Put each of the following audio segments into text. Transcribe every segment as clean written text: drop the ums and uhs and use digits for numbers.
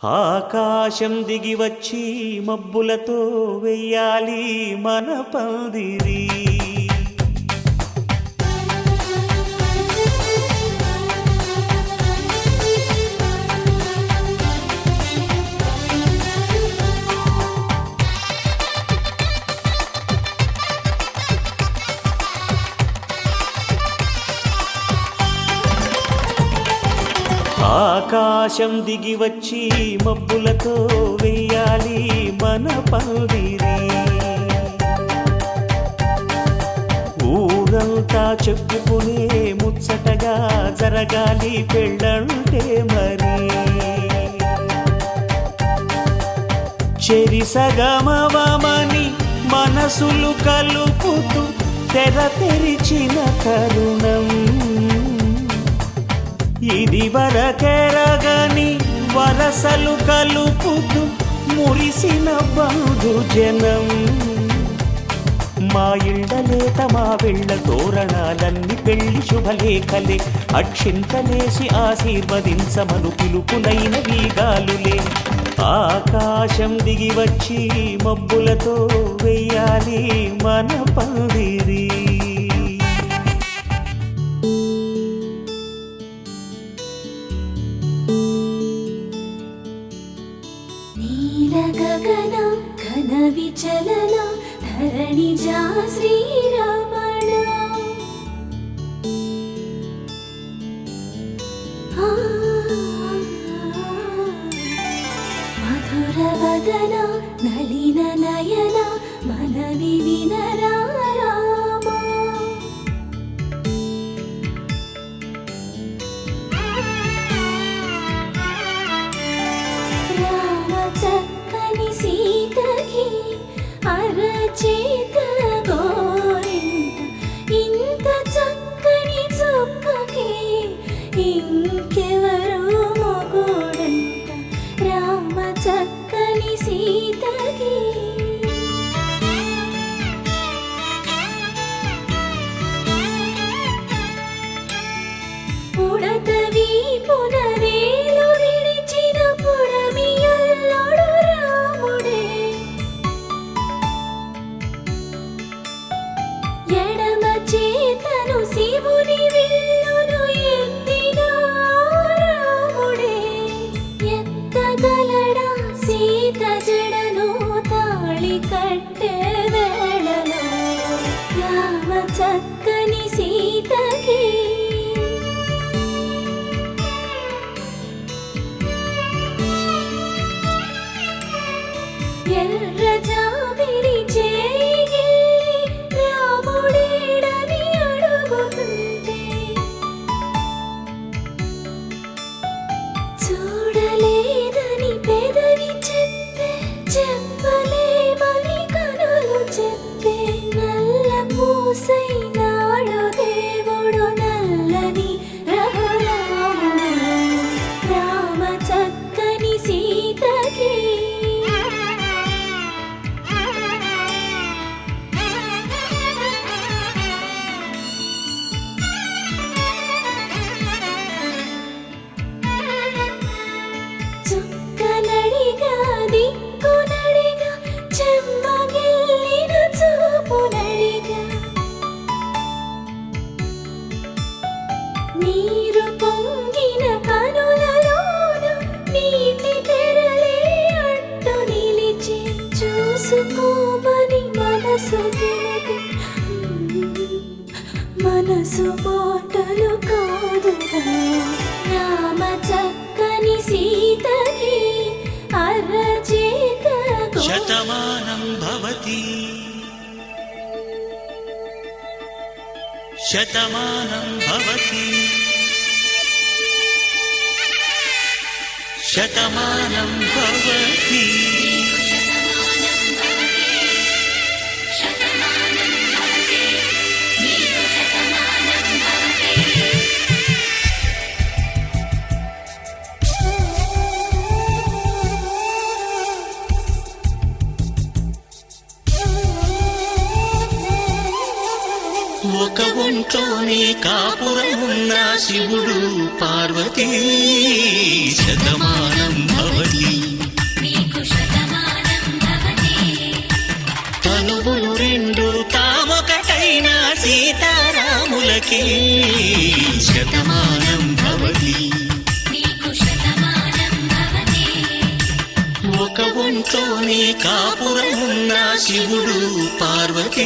ఆకాశం దిగి వచ్చి మబ్బులతో వెయ్యాలి మన పందిరి. ఆకాశం దిగి వచ్చి మబ్బులతో వెయ్యాలి మన పందిరి. ఊరంతా చెప్పుకునే ముచ్చటగా జరగాలి పెళ్ళంటే మరి. చెరిసగమవమని మనసులు కలుపుతూ తెర తెరిచిన తరుణం ఇది వరకెరగని వరసలు కలుపుతూ మురిసిన బంధుజనం. మా ఇళ్ళలేత మా వెళ్ళ తోరణాలన్నీ పెళ్లి శుభలేఖలే. అక్షింతలేసి ఆశీర్వదించమను పిలుపునైన వీగాలులే. ఆకాశం దిగి వచ్చి మబ్బులతో వెయ్యాలి మన పందిరి. గగన ఘన విచలన ధరణిజా శ్రీరమణ. మధుర వదన నళిన నయన మనవి వినరా రామా. సీతకి అరచేత గోరింట ఇంత చక్కని చుక్కకి ఇంకెవరు మొగుడంట. రామ చక్కని సీతకి ఉడతవి పునవేలు విడిచిన పుడమియల్లోడు రాముడే. ఎడమ చేతను శివుని విల్లును ఎత్తిన రాముడే. ఎత్తగలడా సీత జడను తాళి కట్టే వేళలో. రామ చక్కని సీతకి ఎర్ర జాబిలి చేయి రాముడేడని అడుగుతుంటే చూడలేదని పెదవి చెప్పే చెప్పలేమని కనులు చెప్పే. నల్ల పూసై నాడు దేవుడు నల్లని రఘురాముడు. రామ చక్కని సీతకి చుక్కనడిగా దిక్కునడిగా చెమ్మగిల్లిన చూపునడిగా. నీరు పొంగిన కనులలోన నీటి తెరలే అడ్డు నిలిచి చూసుకోమని మనసు తెలిపి. మనసు మాటలు కాదుగా. రామ చక్కని సీతకి అరచేత శతమానం భవతి శతమానం భవతి శతమానం భవతి. ఒక ఒంట్లోనే కాపురమున్న శివుడు పార్వతీ శతమానం భవతి. రూపంతోనే కాపురమున్న శివుడు పార్వతీ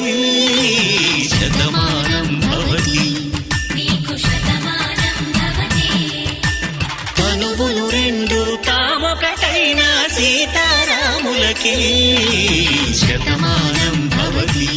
శతమానం భవతి తనువులు రెండు తామొకటైన సీతారాములకి శతమానం భవతి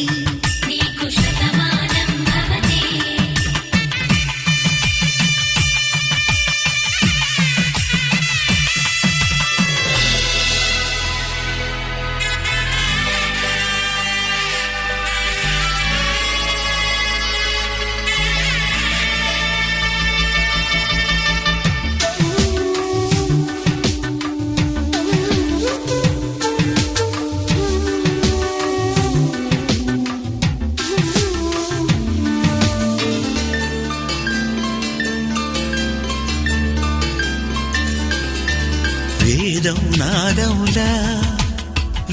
వేదం నాదములా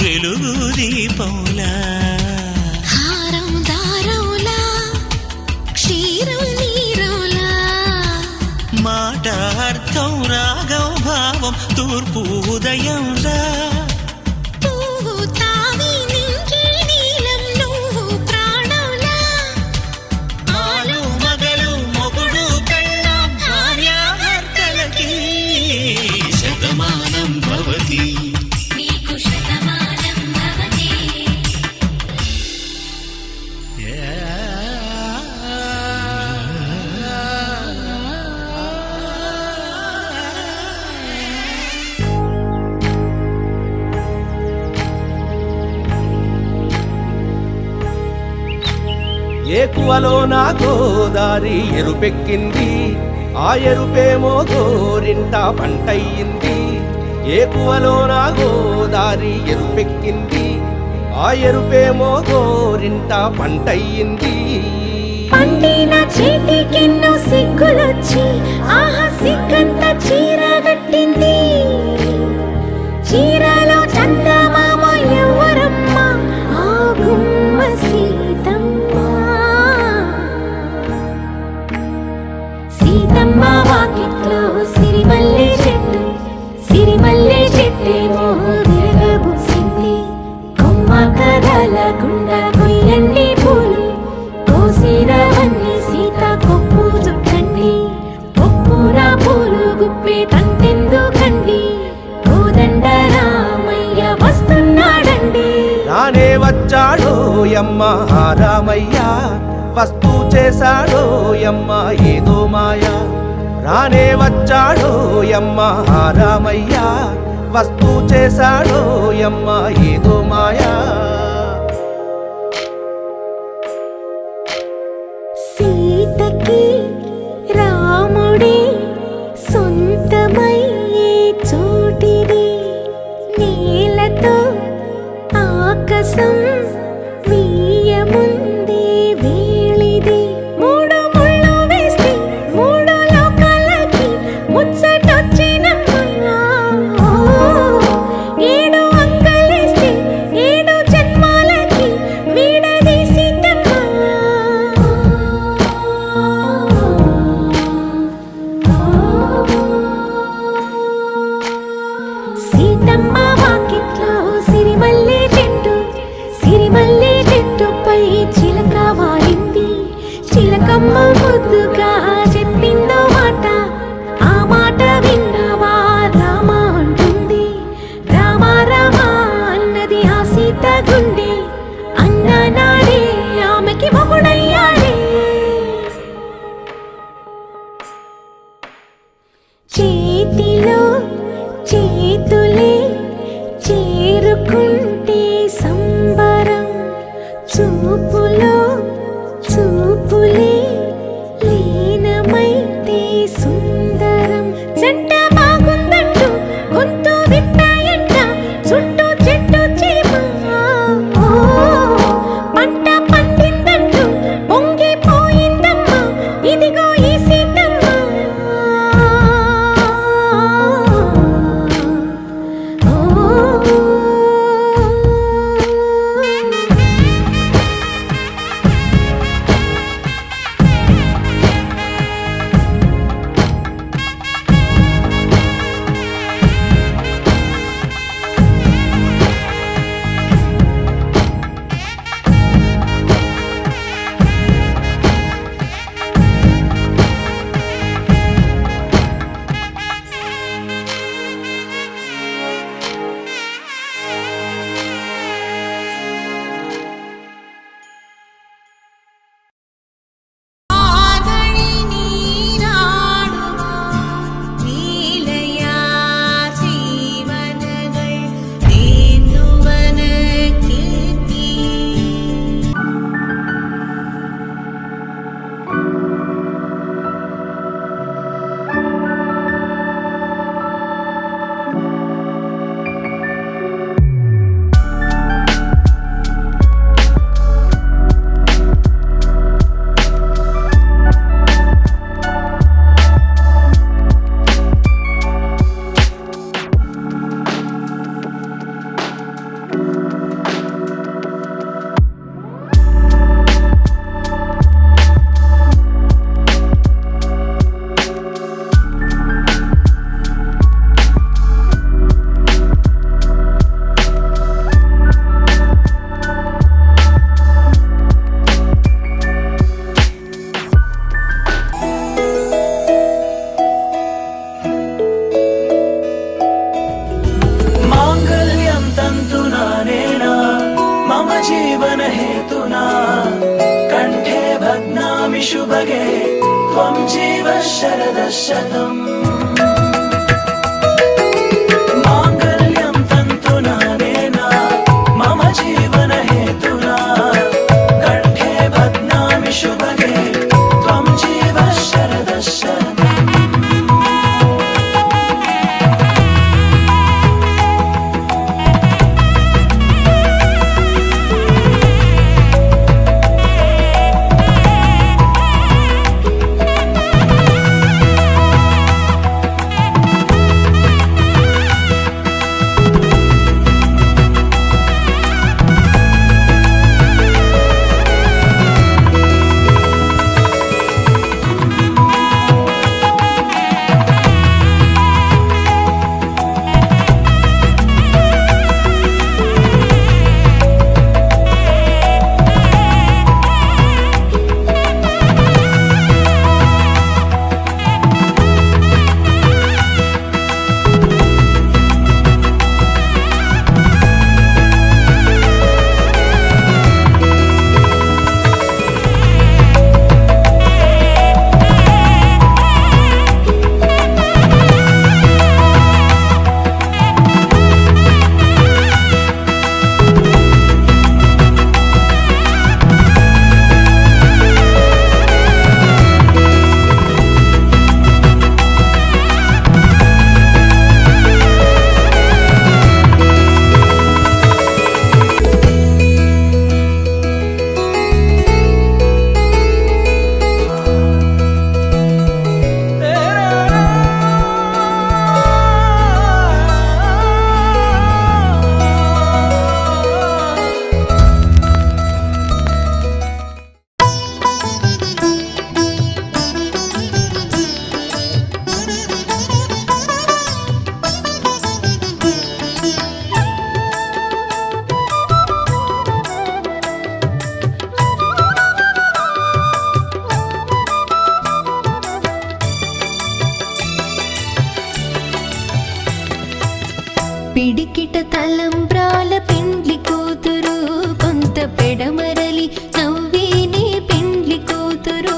వెలుగు దీపములా హారం దారములా క్షీరం నీరములా మాట అర్థం రాగం భావం తూర్పు ఉదయంలా పువ్వు తావి నింగి నీలం నువ్వు ప్రాణంలా ఆలు మగలు మొగుడు పెళ్ళాం భార్యాభర్తలకి శతమానం భవతి ఏకువలో నా గోదారి ఎరుపెక్కింది ఆ ఎరుపేమో గోరింట పంటయ్యింది ఏకువలో నా గోదారి ఎరుపెక్కింది ఆ ఎరుపేమో గోరింట పంటయ్యింది పండిన చేతికెన్నో సిగ్గులొచ్చి ఆహా సిగ్గంత చీరగట్టింది చీరలో చందమామ ఎవరమ్మ ఆ గుమ్మ సీతమ్మ సీతమ్మ వాకిట్లో సిరిమల్లె చెట్టేమో విరగబూసింది కొమ్మ కదలకుండా కొయ్యండి పూలు కోసిరవన్నీ సీత కొప్పు చుట్టండి కొప్పున పూలు గుప్పే తంతెందుకండి కోదండ రామయ్య వస్తున్నాడండి రానే వచ్చాడో యమ్మ రామయ్య వస్తూ చేశాడో యమ్మ ఏదో మాయ రానే వచ్చాడో యమ్మ రామయ్య వస్తూ చేశాడో యమ్మ ఏదో మాయా సీతకి రాముడే సొంతమయ్యే చోటిది నేలతో ఆకాశం వీయముందే వేళిది మూడు ముళ్ళు వేస్తే మూడు లోకాలకి ముచ్చటొచ్చినమ్మా ఏడు అంగలేస్తే ఏడు జన్మాలకి వీడది సీతమ్మ వాకిట్లో సిరిమల్లె చెట్టుపై చిలక వాలింది చిలకమ్మ ముద్దుగా చెప్పిందో మాట ఆ మాట విన్నవా రామ అంటుంది రామ రామ అన్నది ఆ సీత గుండె అన్న నాడే ఆమెకి మొగుడయ్యాడే చేతిలో చేతులే చేరుకుంటే సంబరం చూపులో చూపులే లీనమైతే సుందరం జంట బాగుందంటూ గొంతు విప్పాయంట చుట్టూ చెట్టు చీమ పంట పండిందంటూ పొంగిపోయిందమ్మా ఇదిగో ఈ సీతమ్మ जीवन हेतुना कंठे भग्नामि शुभगे त्वं जीव शरदः शतम् मांगल्यं तन्तुना नेना मम जीवन हेतुना कंठे भग्नामि शुभगे त्वं जीव शरदः शतम् పిడికిట తలంబ్రాల పెండ్లి కూతురు కొంత పెడమరలి నవ్వేనే పెండ్లి కూతురు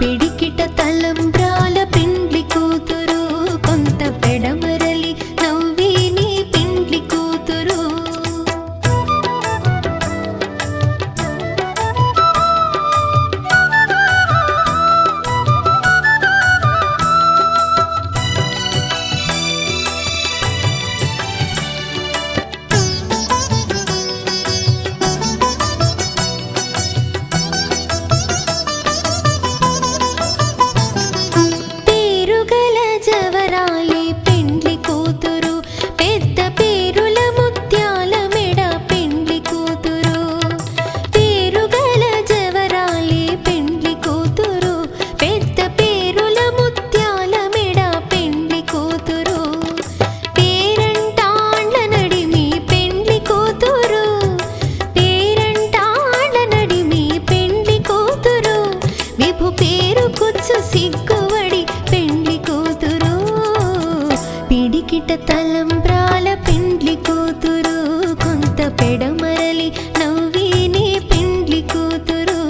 పిడికిట తలంబ్రాల పెండ్లి కూతురు కొంత పెడమరలి నవ్వేనే పెండ్లి కూతురు తలంబ్రాల పెండ్లి కూతురు కొంత పెడమరలి నవ్వేనే పెండ్లి కూతురు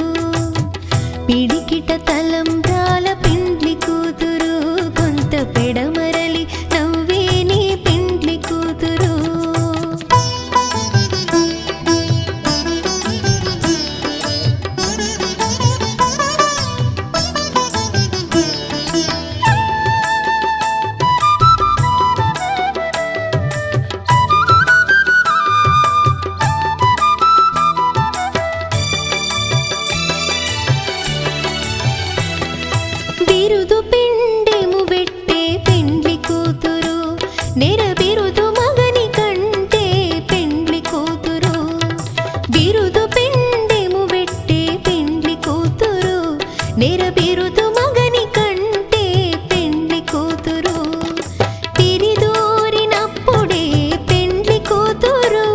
పిడికిట తలంబ్రాల పెండ్లి కూతురు కొంత పెడమరలి నవ్వేనే పెండ్లి కూతురు బిరుదు పిండెము వెట్టే పెండ్లి కూతురు నెర బిరుదు మగని కంటే పెండ్లి కూతురు బిరుదు పిండెము వెట్టే పెండ్లి కూతురు నెర బిరుదు మగని కంటే పెండ్లి కూతురు పిరిదోరినప్పుడే పెండ్లి కూతురు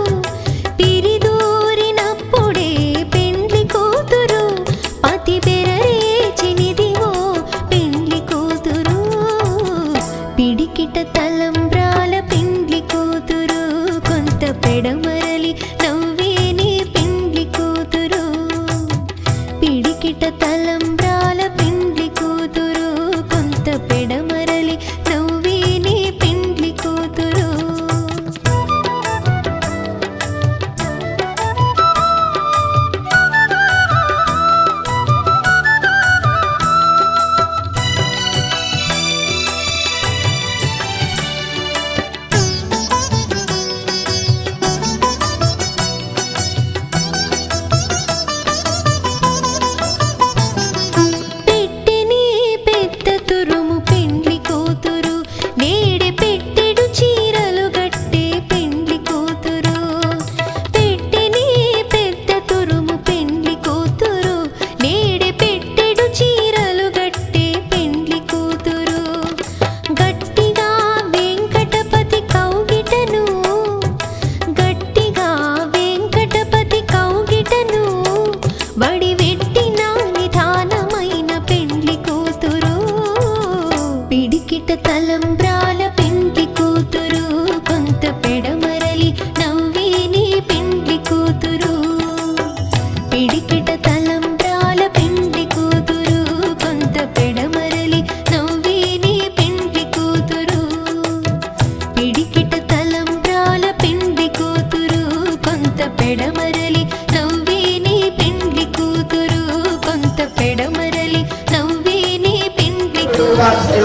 పిరిదోరినప్పుడే పెండ్లి కూతురు పతి పిడికిట తలంబ్రాల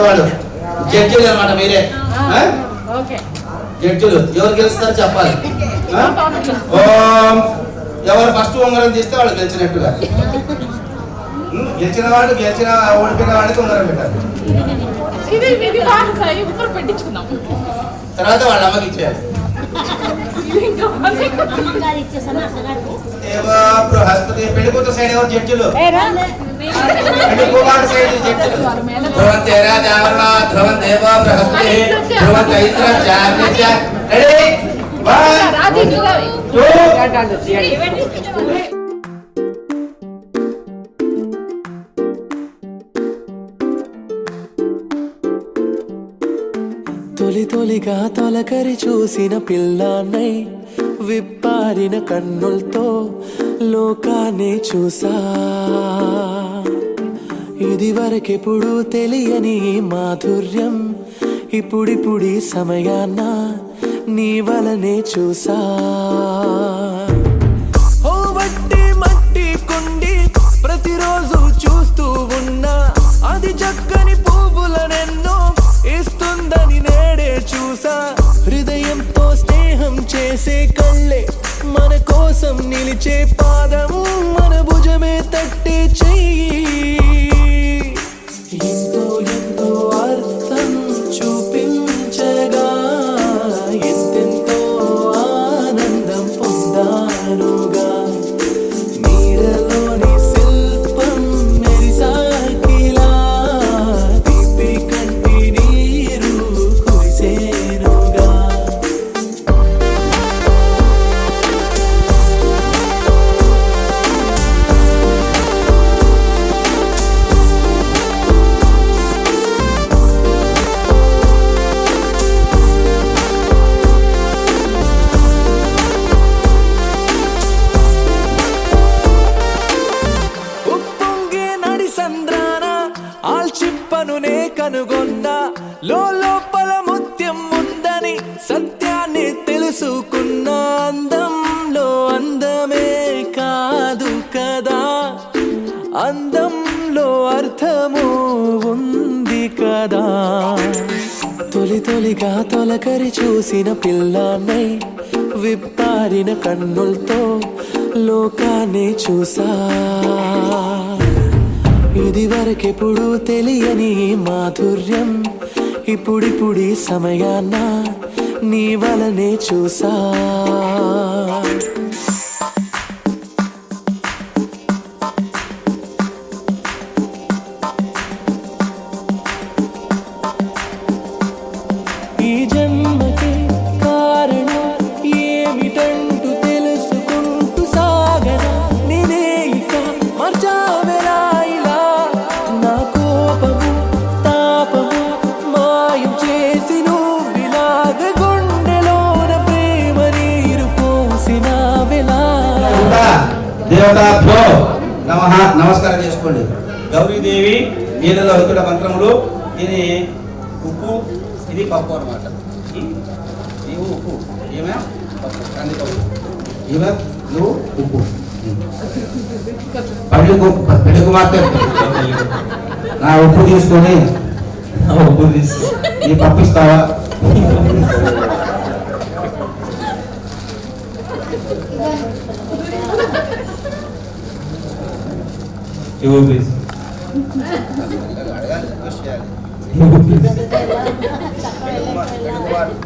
వాళ్ళు జడ్జిలు అనమాట మీరే. జడ్జిలు ఎవరు గెలుస్తారో చెప్పాలి. ఎవరు ఫస్ట్ ఉంగరం తీస్తే వాళ్ళు గెలిచినట్టుగా. గెలిచిన వాళ్ళు ఓడిపోయిన వాళ్ళకి ఉంగరం పెట్టారు. తర్వాత వాళ్ళ అమ్మకి ఇచ్చేయాలి. బృహస్పతి పెళ్లి కూతురు సైడ్ ఎవరు జడ్జిలు? పెళ్లి కుమారుడు సైడ్ జడ్జిలు. ధ్రువం తేరా దేవర్లా ధ్రువం దేవో బృహస్పతి ధ్రువం దైత్ర చార్య. రెడీ 1 2 తొలి తొలిగా తొలకరి చూసిన పిల్లాన్నై విప్పారిన కన్నులతో లోకాన్ని చూసా. ఇది వరకెప్పుడు తెలియని మాధుర్యం ఇప్పుడిప్పుడి సమయాన్న నీ వలనే చూసా. ఓ వట్టి మట్టి కుండి ప్రతిరోజు చూస్తూ ఉన్నా అది చక్కని పువ్వులనెన్నో ఇస్తుందని నేడే చూసా. హృదయంతో స్నేహం చేసే కళ్ళే మన కోసం నిలిచే పాదం మన భుజమే తట్టే చెయ్యి. ఎంతో ఎంతో అర్థం చూపించగా ఎంతెంతో ఆనందం పొందానుగా. నీడలోని శిల్పం మెరిసాకిలా తీపి కంటి నీరు కురిసేనుగా. ఉప్పొంగే నడి సంద్రాన ఆల్చిప్పను నే కనుగొన్నా. లోపల ముత్యం ఉందని సత్యాన్ని తెలుసుకున్న. అందంలో అందమే కాదు కదా అందంలో అర్థము ఉంది కదా. తొలి తొలిగా తొలకరి చూసిన పిల్లాన్నై విప్పారిన కన్నులతో లోకాన్ని చూసా. ఇది వరకెప్పుడు తెలియని మాధుర్యం ఇప్పుడిప్పుడి సమయాన్న నీ వలనే చూసా. ఈ జన్మకి కారణం ఏమిటంటూ తెలుసుకుంటూ సాగనా. నేనే ఇక మార్చావెలా ఇలా నా కోపము తాపము మాయం చేసి నువ్విలాగ గుండెలోన ప్రేమ నీరు పోసినావెలా. దేవతాభ్యో నమః. నమస్కారం చేసుకోండి. గౌరీదేవి నీళ్ళలో వెతుడ మంత్రములు. ఇది ఉప్పు, ఇది పప్పు అనమాట. నీవు ఉప్పు, ఏమే పప్పు, కందిపప్పు. ఏమే నువ్వు ఉప్పు. పెళ్లి కుమార్తె నా ఉప్పు తీసుకొని నీ పప్పు ఇస్తావా? ప్లీజ్.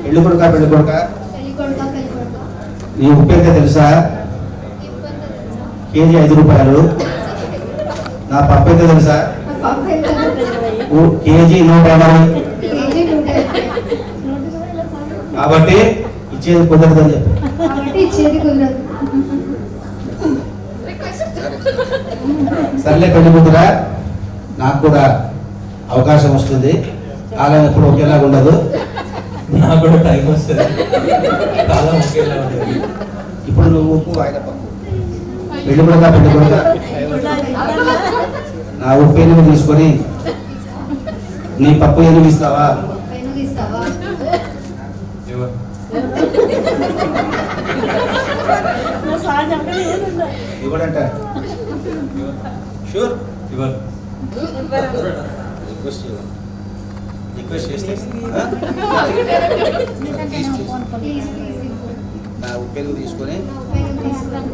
పెళ్లి కొడుక నీ ఉప్పు ఎంత తెలుసా? కేజీ 5 రూపాయలు. నా పప్పు ఎంత తెలుసా? కేజీ 120. కాబట్టి ఇచ్చేది కుదరదని చెప్పు. సర్లే పెళ్లి కూతురా, నాకు కూడా అవకాశం వస్తుంది. కాలం ఎప్పుడు ఒకేలాగా ఉండదు. నాకు కూడా టైం వస్తుంది. కాలం ఒకేలా ఉంటుంది. ఇప్పుడు నువ్వు ఉప్పు ఆయన పప్పు. పెళ్లి కొడుక నా ఉప్పు ఎనిమిది తీసుకొని నీ పప్పు ఎనిమిది ఇస్తావా? ఇవ్వడంట. షూర్ ఇవ్వరు. రిక్వెస్ట్ చేస్తే నా ఉప్పెనుగు తీసుకొని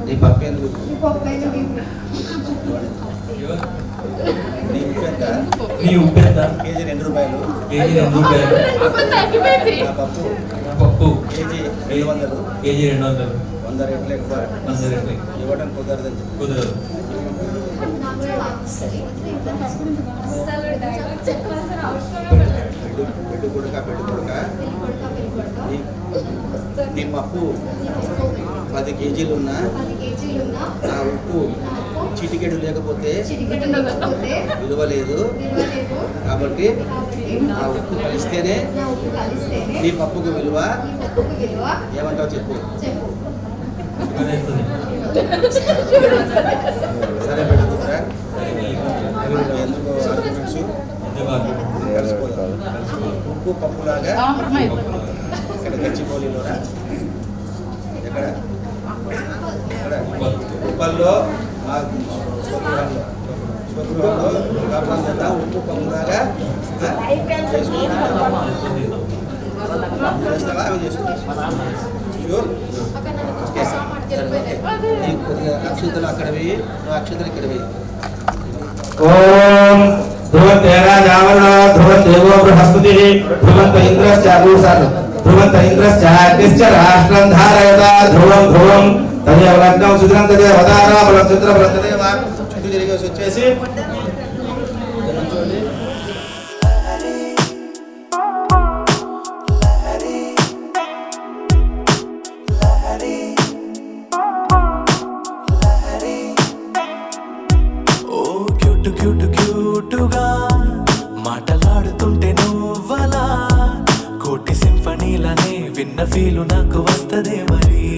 నీ పప్పెనుగు నీ ఉప్పు ఎంత నీ ఉప్పు ఎంత? కేజీ 2 రూపాయలు. కేజీ 2 రూపాయలు. నా పప్పు పప్పు కేజీ 200. కేజీ 200. 100 రెట్లు ఎక్కువ 100 రెట్లు ఇవ్వడం కుదరదని చెప్పి. కుదరదు. బెడ్డు కొడుక నీ పప్పు 10 కేజీలు ఉన్నా ఆ ఉప్పు చిటికెడు లేకపోతే విలువ లేదు. కాబట్టి ఆ ఉప్పు కలిస్తేనే నీ పప్పుకు విలువ. ఏమంటావు చెప్పు. సరే పెట్టుకుంటా. ఎందుకు ఆర్గ్యుమెంట్స్ కలిసిపోతాం. ఉప్పు పప్పులాగా ఇక్కడ గచ్చిపోలిలోనా ఎక్కడ ఉప్పల్లో మా స్వగృహంలో కాపురం చేద్దాం. ఉప్పు పప్పులాగా చేస్తావా? అవి చేస్తావా? షూర్. కొద్దిగా అక్షంతలు అక్కడ వేయి, నువ్వు అక్షంతలు ఇక్కడ వేయి. ఓం ధ్రువంత రాజావరణ ధ్రువంత దేవో బృహస్పతి ధ్రువంత ఇంద్రశ్చ భూసాలు ధ్రువంత ఇంద్రశ్చ అగ్నిశ్చ రాష్ట్రం ధారయత ధ్రువం ధ్రువం తదేవ లగ్నం సుద్రం తదేవ వదారా బలం చిత్ర బలం తదేవ. చుట్టూ తిరిగేసి వచ్చేసి క్యూటుగా మాటలాడుతుంటే నువ్వలా కోటి సింఫనీలనే విన్న ఫీలు నాకు వస్తదే మరి.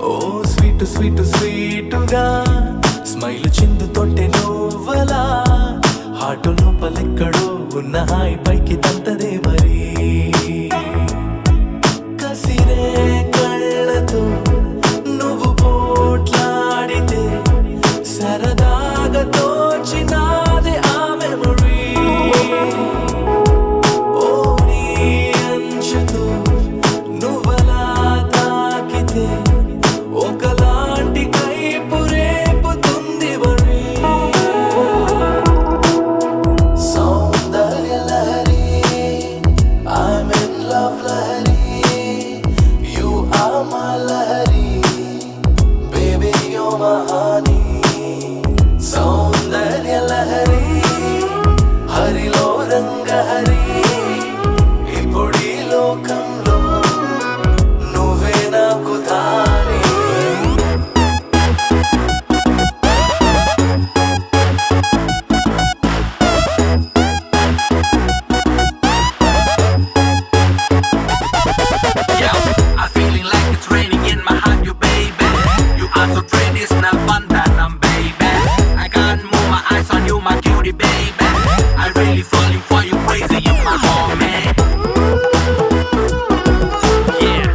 ఓ స్వీటు స్వీటు స్వీటుగా స్మైల్ చిందుతుంటే నువ్వలా హాటు లోపలెక్కడో ఉన్న హాయి పైకి తంతదే మరి. కసిరే కళ్ళతో నువ్వు పోట్లాడితే సరదాగా తోచినాదే ఆ మెమరీ. ఓ నీ అంచుతో నువ్వలా తాకితే ఒకలాంటి కైపు రేపుతుంది వరి. సౌందర్య Lahari I'm in love Lahari You are my Lahari Baby you're my honey. సౌందర్య లహరి హరిలో రంగ హరి ఇప్పుడు ఈ లోకంలో నువ్వే నాకు దారి. I'm feeling like it's raining in my heart, you baby. You are so pretty, it's not fun that I'm baby. I can't move my eyes on you, my cutie baby. I really falling for you, crazy, you my homie. Yeah.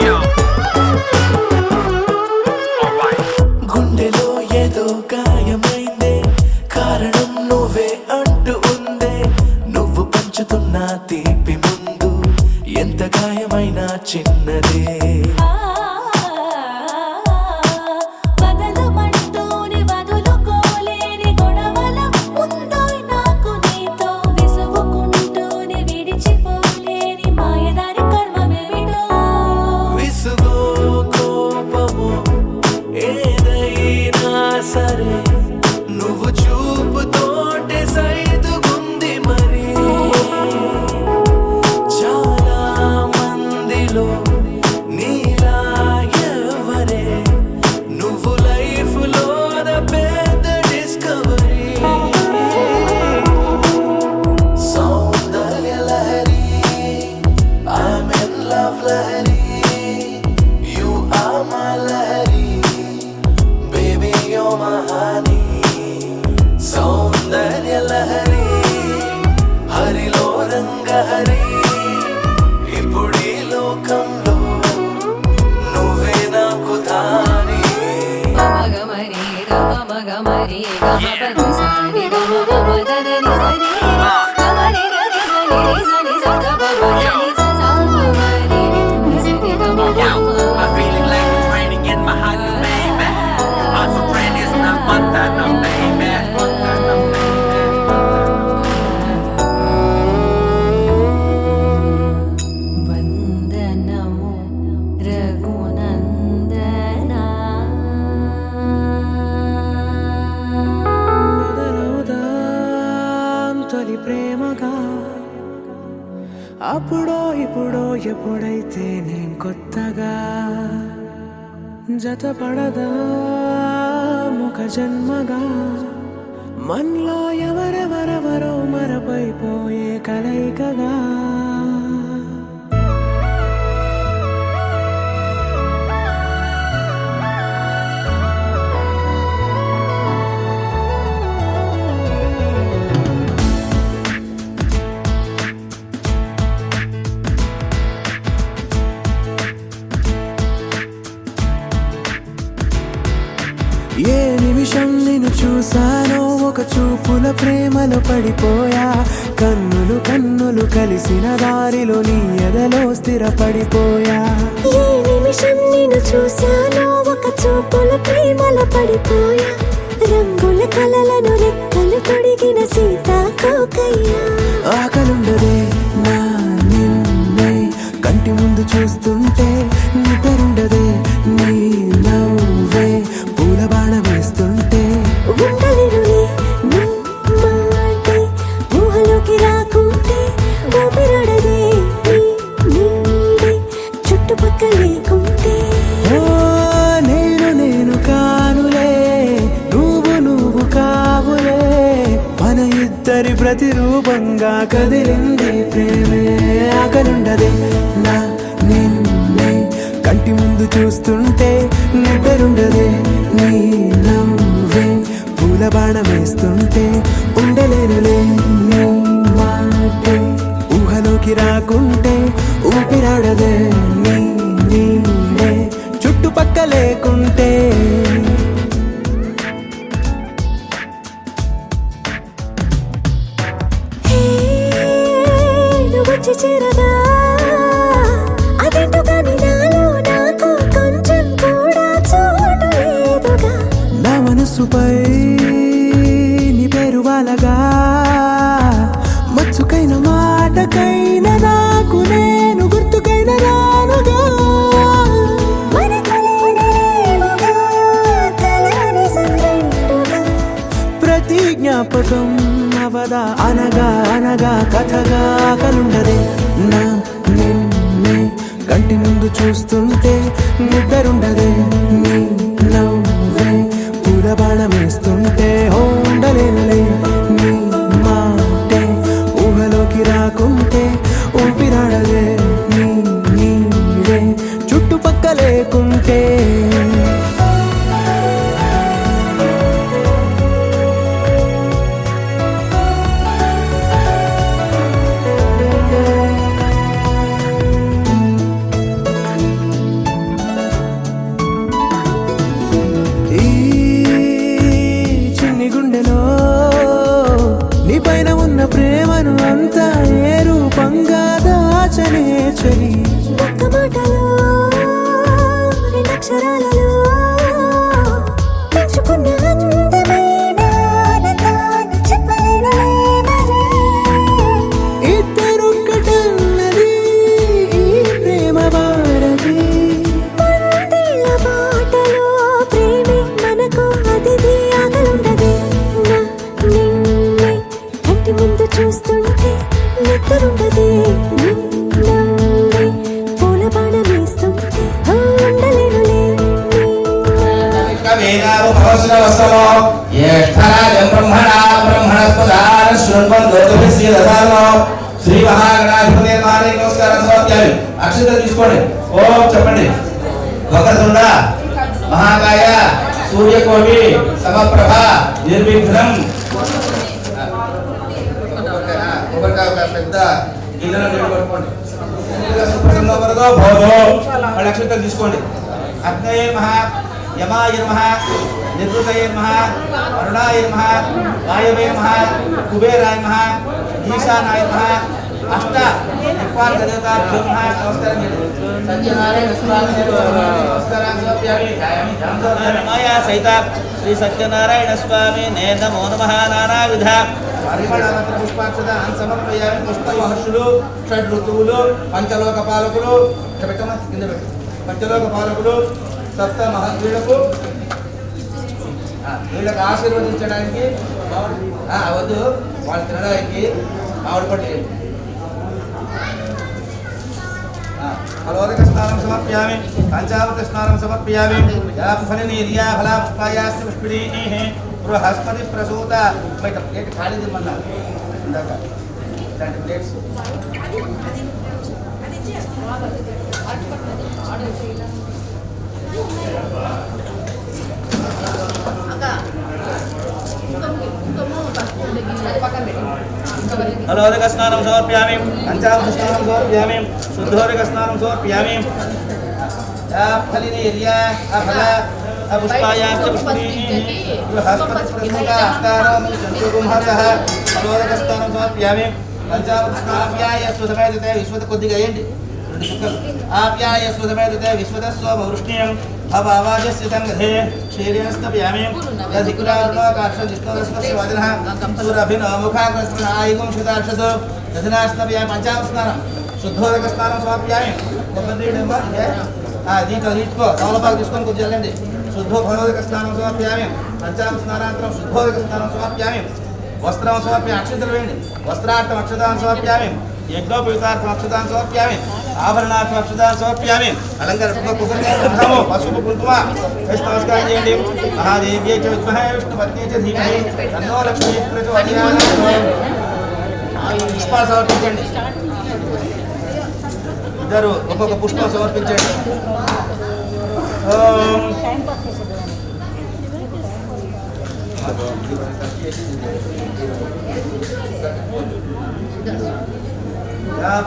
Yo. Alright. గుండెలో ఏదో గాయమైందే కారణం నువ్వే అంటూ ఉందే. నువ్వు పంచుతున్న తీపి ముందు ఎంత గాయమైనా చిన్నదే. వదలమంటూనే వదులుకోలేని గొడవల ఉందో నాకు నీతో విసుగుకుంటూనే విడిచిపోలేని మాయదారి కర్మమేమిటో. విసుగో కోపము ఏదైనా సరే నువ్వు చూపుతోటే సైదుగుంది మరి. చాలా మందిలో తొలి ప్రేమగా అప్పుడో ఇప్పుడో ఎప్పుడైతే నేను కొత్తగా జతపడదా ముఖ జన్మగా మనలో ఎవరెవరెవరో మరపైపోయే కలయికగా ఏ నిమిషం నిన్ను చూసానో ఒక చూపుల ప్రేమలో పడిపోయా కన్నులు కన్నులు కలిసిన దారిలో నీ ఎదలో స్థిరపడిపోయా ఏ నిమిషం నిన్ను చూశానో ఒక చూపుల ప్రేమలో పడిపోయా రంగుల కలలను రెక్కలు తొడిగిన సీతాకోకయ్యా ఆకలుండదే నా నిన్నే కంటి ముందు చూస్తుంటే నిద్రుండదే నీ నవ్వే పూల బాణ వేస్తుంటే ఉండలేనులే నీ మాటే ఊహలోకి రాకుంటే ఊపిరాడదే నీ నీడే చుట్టుపక్కల లేకుంటే ఓ నేను నేను కానులే నువ్వు నువ్వు కావులే మన ఇద్దరి ప్రతిరూపంగా కదిలింది ప్రేమే ఆకలుండదే నా నిన్నే కంటి ముందు చూస్తుంటే నిద్రుండదే నీ నవ్వే పూల బాణం వేస్తుంటే ఉండలేనులే నీ మాటే ఊహలోకి రాకుంటే ఊపిరాడదే నీ నీడే చుట్టుపక్క లేకుంటే నువ్వు వచ్చి చేరగా అదేంటో కానీ నాలో నాకు కొంచెం కూడా చోటు లేదుగా నా మనసుపై నీ పేరు వాలగా మచ్చుకైన మాటకైన నాకు నేను గుర్తుకైన రానుగా మనకులేనిరేవుగా కలని సంగంటుగా ప్రతి జ్ఞాపకం అవదా అనగా అనగా కథగా కలుండదే నా నిన్నే కంటి ముందు చూస్తుంటే నిద్రుండదే నీ నవ్వే పూల బాణం వేస్తుంటే ఉండలేనులే నీ మాటే ఊహలోకి రాకుంటే ఊపిరాడదే నీ నీడే చుట్టుపక్క లేకుంటే ఈ చిన్ని గుండెలో నీ పైన ఉన్న ప్రేమను అంతా ఏ రూపంగా దాచనే చలి ఒక్క మాటలో రెండక్షరాలలో పెంచుకున్న అందమైన ఆనందాన్ని చెప్పలేనులే మరి ఇద్దరొక్కటన్నది ఈ ప్రేమ వారది వందేళ్ల బాటలో ప్రేమే మనకు అతిథి ఆగలుండదే నా నిన్నే కంటి ముందు చూస్తుంటే నిద్రుండదే నీ నవ్వే పూల బాణం వేస్తుంటే ఉండలేనులే నీ కవేనారు భవస్రవస్తమో జ్యేష్ఠరాజం బ్రహ్మణా బ్రహ్మణస్పదాన శృణ్వన్ దోతుభిస్య దదానో శ్రీ మహాగణాధిపతి మహారాజు నమస్కారం సమర్ప్యామి అక్షతలు తీసుకోండి ఓం చెప్పండి వక్రతుండ మహాకాయ సూర్యకోటి సమప్రభ నిర్విఘ్నం కొబ్బరికాయ ఒక పెద్ద గిన్నెలో నీళ్ళు పట్టుకోండి సుప్రసన్న వరదో భోజో వాళ్ళ అక్షతలు తీసుకోండి అగ్నయే మహా యమాయ నమః నిర్వృతయే నమః వరుణాయ నమః వాయవే నమః కుబేరాయ నమః ఈశానాయ నమః అష్ట దిక్పాల దేవతాభ్యో నమః నమస్కారం చేయండి సత్యనారాయణ స్వామి నమస్కారం సమర్ప్యామి ధర్మయ సహిత శ్రీ సత్యనారాయణ స్వామి నే నమో నమః నానావిధ పరిమళమంత్ర పుష్పాక్షదాన్ సమర్పయామి పుష్ప మహర్షులు షడ్ ఋతువులు పంచలోక పాలకులు పెట్టమా కింద పెట్టు పంచలోక పాలకులు సప్త మహర్షులకు వీళ్ళకు ఆశీర్వదించడానికి వద్దు వాళ్ళు తినడానికి ఆవిడ పట్టి ఫలోదక స్నానం సమర్పయామి పంచామృత స్నానం సమర్పయామి యా ఫలనీర్యా ఫలా పుష్పాయాస్తి పుష్పిణీః బృహస్పతి ప్రసూత బయట ప్లేట్ ఖాళీ తిమ్మన్నారు ఇందాక ఇలాంటి ప్లేట్స్ ఫలోదక స్నానం సమర్పయామి పంచామృత స్నానం సమర్పయామి శుద్ధోదక స్నానం సమర్పయామి యా ఫలినీర్యా ఫల పుష్పాయాశ్చ పుష్పిణీః బృహస్పతి ప్రసూత అస్తారం జంతుగుంహసః ఫలోదక స్నానం సమర్పయామి పంచామృత స్నాప్యాయ సుధమేదతే విశ్వత కొద్దిగా అయ్యండి రెండు చుక్కలు ఆప్యాయ సుధమేదతే విశ్వతస్వ వృష్ణ్యం అవాజస్య సంగధే క్షీరేణస్తప్యామి యధికులారుణోకాక్షం జిష్ణోరస్వస్య వదనః సూరభినో ముఖాగ్రస్మనాయిగం శుతార్షదో దధనాస్తప్యామి పంచామృత స్నానం శుద్ధోదక స్నానం సమర్పయామి దీంట్లో తీసుకో తమలపాకు తీసుకొని కొద్దిగా వెళ్ళండి శుద్ధో ఫలోదక స్నానం సమర్పయామి పంచామృత స్నానాంతరం శుద్ధోదక స్నానం సమర్పయామి వస్త్రం సమర్ప్యామి అక్షతలు వేయండి వస్త్రార్థం అక్షతాన్ని సమర్ప్యామి యజ్ఞోపయుతార్థం అక్షతాన్ని సమర్ప్యామి ఆభరణార్థం అక్షతాన్ని సమర్ప్యామి అలంకార కుటుంబము పసుపు కుంకుమ వేసి నమస్కారం చేయండి మహాదేవ్యై చ విద్మహే విష్ణుపత్ని చ ధీమహి తన్నో లక్ష్మీ ప్రచోదయాత్ పుష్పాలు సమర్పించండి ఇద్దరు ఒక్కొక్క పుష్పం సమర్పించండి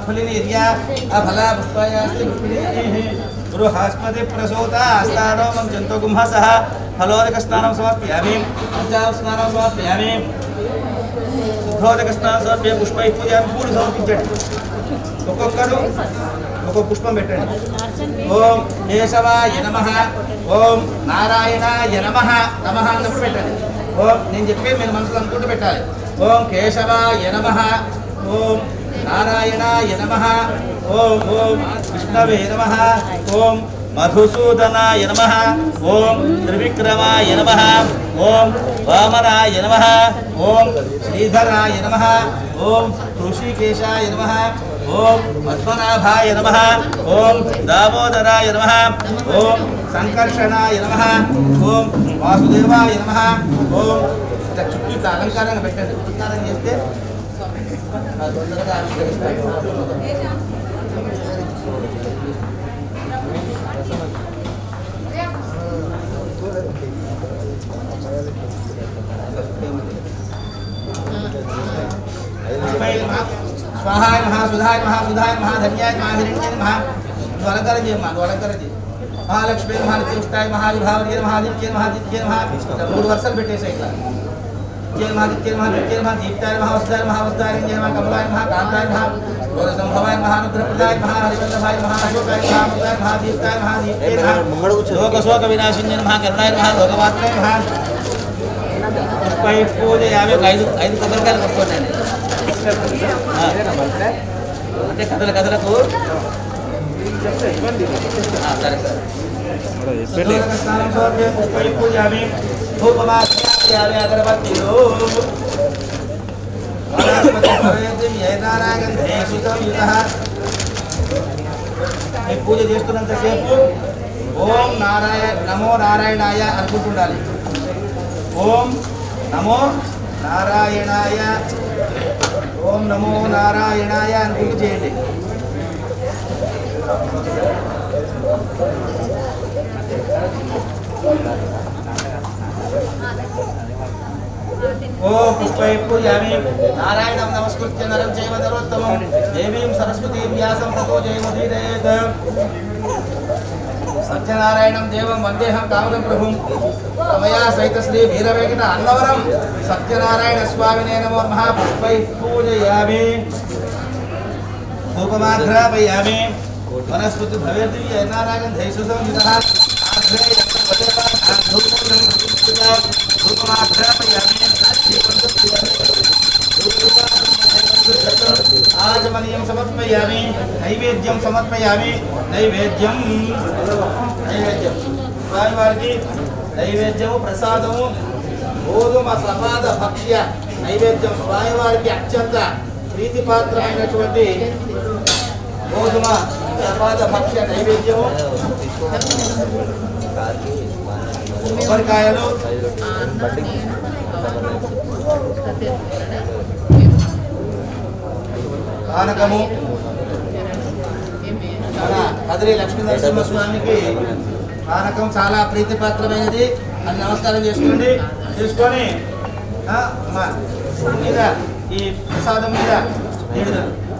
ఫలినీర్యా ఫలా పుష్పాయాస్తి పుష్పిణీః బృహస్పతి ప్రసూత అస్తారోమం జంతుగుంహసః ఫలోదక స్నానం సమర్పయామి పంచామృత స్నానం సమర్పయామి శుద్ధోదక స్నానం సమర్పయామి పుష్పై పూజామి పూలు సమర్పించండి ఒక్కొక్కరు ఒక్కొక్క పుష్పం పెట్టండి ఓం కేశవాయ నమః ఓం నారాయణాయ నమః నమః అన్నప్పుడు పెట్టండి ఓం నేను చెప్పే మీరు మనసులో అనుకుంటూ పెట్టాలి ఓం కేశవాయ నమః ఓం నారాయణాయ నమః ఓం ఓం విష్ణవే నమః ఓం మధుసూదనాయ నమః ఓం త్రివిక్రమాయ నమః ఓం వామనాయ నమః ఓం శ్రీధరాయ నమః ఓం ఋషికేశాయ నమః ఓం పద్మనాభాయ నమః ఓం దామోదరాయ నమః ఓం సంకర్షణాయ నమః ఓం వాసుదేవాయ నమః ఓం ఇట్లా చుట్టూ ఇట్లా అలంకారంగా పెట్టండి అలంకారం చేస్తే తొందరగా అనుగ్రహిస్తాడు. స్వాహాయ మహా సుధాయ మహా సుధాయ మహా ధన్యాయ మహా హిరణ్యాయ మహా నువ్వు అలంకారం చేయమ్మా నువ్వు అలంకారం చేయి మహాలక్ష్మి మహా నిత్యుష్టాయ మహావిభావర్య మహాదిత్య మహాదిత్య మహా 3 వరుసలు పెట్టేసాయి ఇట్లా జయ మహాదిత్య మహాదిత్య మహా దీప్తాయ మహావస్తాయ మహావస్తాయ మహా కమలాయ మహా కాంతాయ మహా సంభవాయ మహానుగ్రహప్రదాయ మహా హరివల్లభాయ మహా అశోకాయ మహామృతాయ మహాదీప్తాయ మహాదీప్తే మహా లోక శోక వినాశిన్య మహా కరుణాయ మహా లోకమాత్రాయ మహా పుష్పై పూజయామి ఐదు కొబ్బరికాయలు కొట్టుకోండి అంటే కథలకు సరే సరే స్నానం సమర్పయామి పుష్పై పూజయామి ధూపమాగ్రయామి అగరబత్తీలు పూజ చేస్తున్నంతసేపు ఓం నమో నారాయణాయ అనుకుంటుండాలి ఓం నమో నారాయణాయ ఓం నమో నారాయణాయ అనుకుంటూ చేయండి ఓం పుష్పై పూజయామి నారాయణం నమస్కృత్య నరం చైవ నరోత్తమం దేవీం సరస్వతీం వ్యాసం తతో జయముదీరయేత్ సత్యనారాయణం దేవం వందేహం కామలం ప్రభుం తమయా సహిత శ్రీ వీరవేంకట అన్నవరం సత్యనారాయణ స్వామినే నమో నమః పుష్పై పూజయామి ధూపమాఘ్రాపయామి వనస్పతి భవేది యనారాగం ధైసుసం యుతః ఆఘ్రే యత్వదేవాన్ ధూపం ధూపమాఘ్రాపయామి ఆచమనీయం సమర్పయామి నైవేద్యం సమర్పయామి నైవేద్యం స్వామివారికి నైవేద్యము ప్రసాదము గోధుమ సపాద భక్ష్య నైవేద్యం స్వామివారికి అత్యంత ప్రీతిపాత్రమైనటువంటి గోధుమ ప్రసాద భక్ష్య నైవేద్యము, కొబ్బరికాయలు, పానకము, మన కదిరి లక్ష్మీనరసింహస్వామికి పానకం చాలా ప్రీతిపాత్రమైనది అని నమస్కారం చేసుకోండి. చేసుకొని మీద ఈ ప్రసాదం మీద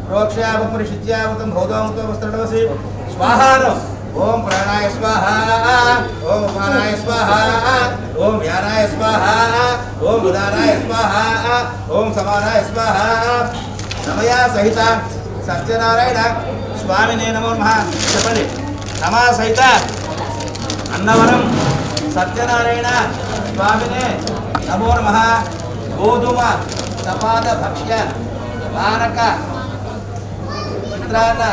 ప్రోక్షాపరిశుద్ధ్యామృతం భౌతామృతం వస్త్రవసి స్వాహానం. ఓం ప్రాణాయ స్వాహ, ఓం ఉపానాయ స్వాహ, ఓం వ్యానాయ స్వాహ, ఓం ఉదానాయ స్వాహ, ఓం సమానాయ స్వాహ. సమయా సహిత సత్యనారాయణ స్వామినే నమో నమః చెప్పండి. సమా సహిత అన్నవరం సత్యనారాయణ స్వామినే నమో నమః. గోధుమ సపాద భక్ష్య పానక చిత్రాన్న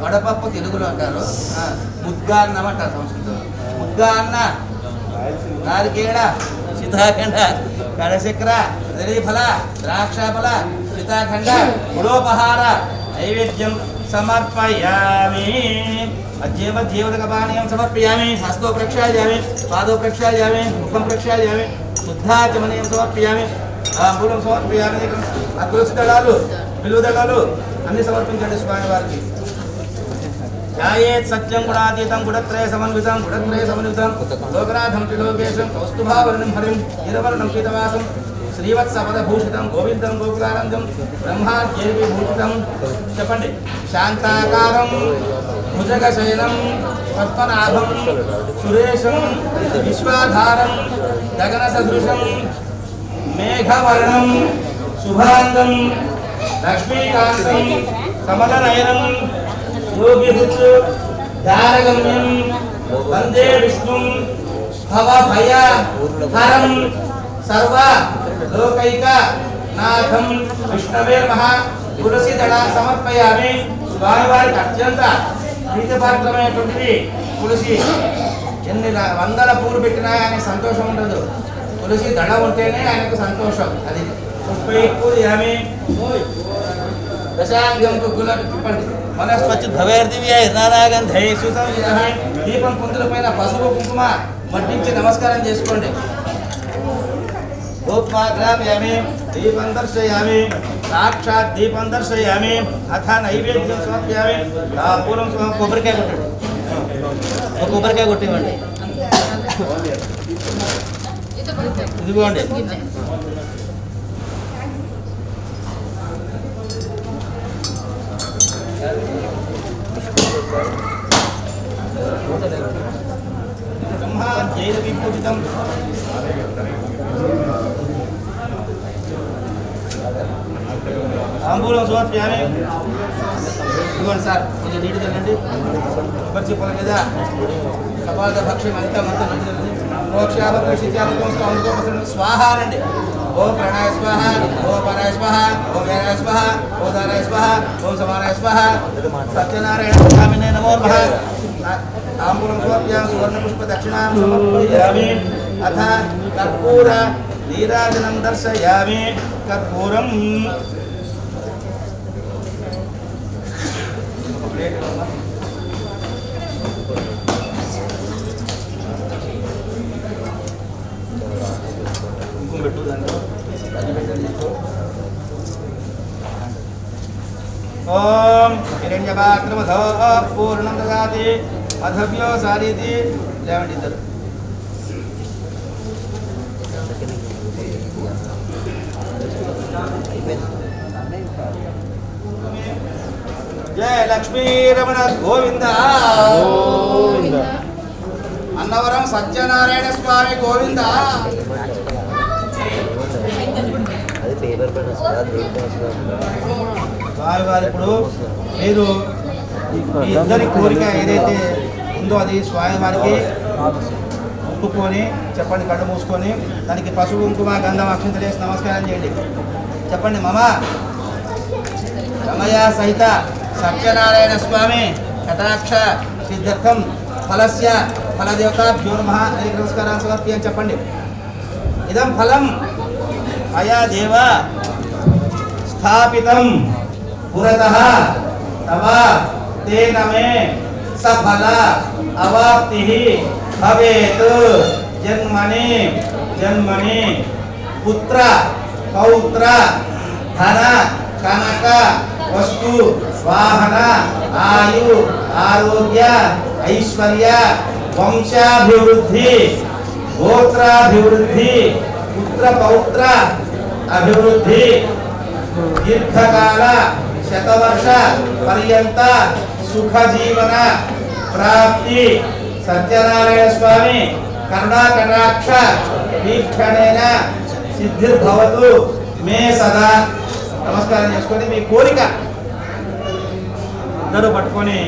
వడపప్పు తెలుగులో అంటారు, ముద్గాన్నం అంటారు సంస్కృతంలో. ముద్గాన్న, నారికేళ, సీతాఖండ, కడచక్ర, దళీఫల, ద్రాక్షఫల, సీతాఖండ, గుడోపహార నైవేద్యం సమర్పయామి. జీవనకపానీయం సమర్పయామి. హస్తో ప్రక్షాళయామి, పాదో ప్రక్షాళయామి, ముఖం ప్రక్షాళయామి, శుద్ధాచమనీయం సమర్పయామి, మూలం సమర్పయామి. ఆ తులసి దళాలు, విలువ దళాలు అన్ని సమర్పించండి స్వామి వారికి. ధ్యాయేత్ సత్యం గుణాతీతం గుణత్రయ సమన్వితం లోకనాథం త్రిలోకేశం కౌస్తుభావరణం హరిం నీలవర్ణం పీతవాసం శ్రీవత్సపదభూషితం గోవిందం గోకులానందం బ్రహ్మాద్యైర్విభూషితం చెప్పండి. శాంతాకారం భుజగశయనం పద్మనాభం సురేశం విశ్వాధారం గగన సదృశం మేఘవర్ణం శుభాంగం లక్ష్మీకాంతం కమలనయనం యోగిభృత్ ధారగమ్యం వందే విష్ణుం భవభయ హరం సర్వ లోకైక నాథం విష్ణవే నమః. తులసి దళ సమర్పయామి. స్వామివారికి అత్యంత ప్రీతిపాత్రమైనటువంటిది తులసి. ఎన్ని వందల పూలు పెట్టినా ఆయనకు సంతోషం ఉండదు, తులసి దళ ఉంటేనే ఆయనకు సంతోషం. అది పుష్పై పూజయామి. దశాంగం గులాబీ తిప్పండి. వనస్పతి భవేర్దివ్యై నానాగంధై సుసంవిధానై. దీపం కుందుల పైన పసుపు కుంకుమ మట్టించి నమస్కారం చేసుకోండి. గోపాగ్రామ్యామి, దీపం దర్శయామి, సాక్షాత్ దీపం దర్శయామి. అథ నైవేద్యం సమర్పయామి. పూర్వం కొబ్బరికాయ కొట్టండి, ఒక కొబ్బరికాయ కొట్టివ్వండి. ఇదిగోండి. బ్రహ్మాద్యైర్విభూషితం తాంబూలం సమర్పయామి. ఇదిగోండి సార్, కొంచెం నీటి తినండి. కొబ్బరి చిప్పల మీద కపాల భక్ష్యం అంతా మొత్తం నీటి తినండి. మోక్షాపరిశుద్ధ్యామృతం స్వాహానండి. ఓం ప్రణాయ స్వాహ, ఓం పరాయ స్వాహ, ఓం వ్యానాయ స్వాహ, ఓం దానాయ స్వాహ, ఓం సమానాయ స్వాహ. సత్యనారాయణ స్వామినే నమో నమః. తాంబూలం సమర్పయామి. సువర్ణపుష్ప దక్షిణాం సమర్పయామి. అథ కర్పూర నీరాజనం దర్శయామి. కర్పూరం కుంకుమ పెట్టు, దాంట్లో ఓం హిరణ్యపాత్రమధో పూర్ణం దదాతి అధవ్యో సారీతి. లేవండి ఇద్దరు. జయ లక్ష్మీ రమణ గోవింద. అన్నవరం సత్యనారాయణ స్వామి గోవింద. స్వామివారి ఇప్పుడు మీరు మీ ఇద్దరి కోరిక ఏదైతే ఉందో అది స్వామివారికి ఒప్పుకొని చెప్పండి. కళ్ళు మూసుకొని దానికి పసుపు కుంకుమ గంధం అక్షంతలు వేసి నమస్కారం చేయండి. చెప్పండి. మమ రమయ సహిత సత్యనారాయణ స్వామి కటాక్ష సిద్ధార్థం ఫలస్య ఫలదేవతాభ్యో నమః. నమస్కారాన్ని సమర్పి అని చెప్పండి. ఇదం ఫలం మయా దేవ స్థాపితం పురతః తవ తేన మే సఫల అవాప్తిః భవేత్ జన్మని జన్మని పుత్ర పౌత్ర ధన కనక వస్తు వాహన ఆయు ఆరోగ్య ఐశ్వర్య వంశాభివృద్ధి గోత్రాభివృద్ధి పుత్ర పౌత్ర అభివృద్ధి దీర్ఘకాల శతవర్ష పర్యంత సుఖ జీవన ప్రాప్తి సత్యనారాయణ స్వామి కరుణా కటాక్ష వీక్షణేన సిద్ధిర్భవతు మే సదా. నమస్కారం చేసుకొని మీ కోరిక ఇద్దరు పట్టుకొని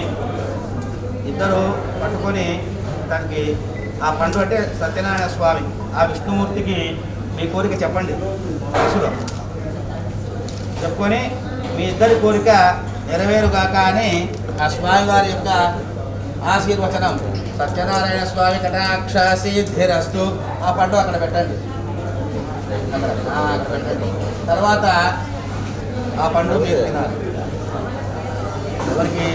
దానికి ఆ పండు అంటే సత్యనారాయణ స్వామి ఆ విష్ణుమూర్తికి మీ కోరిక చెప్పండి. మనసులో చెప్పుకొని మీ ఇద్దరి కోరిక నెరవేరుగాక అని ఆ స్వామి వారి యొక్క ఆశీర్వచనం సత్యనారాయణ స్వామి కటాక్ష సిద్ధిరస్తు. ఆ పండు అక్కడ పెట్టండి, అక్కడ పెట్టండి. తర్వాత ఆ పండు మీరు తినాలి, ఎవరికి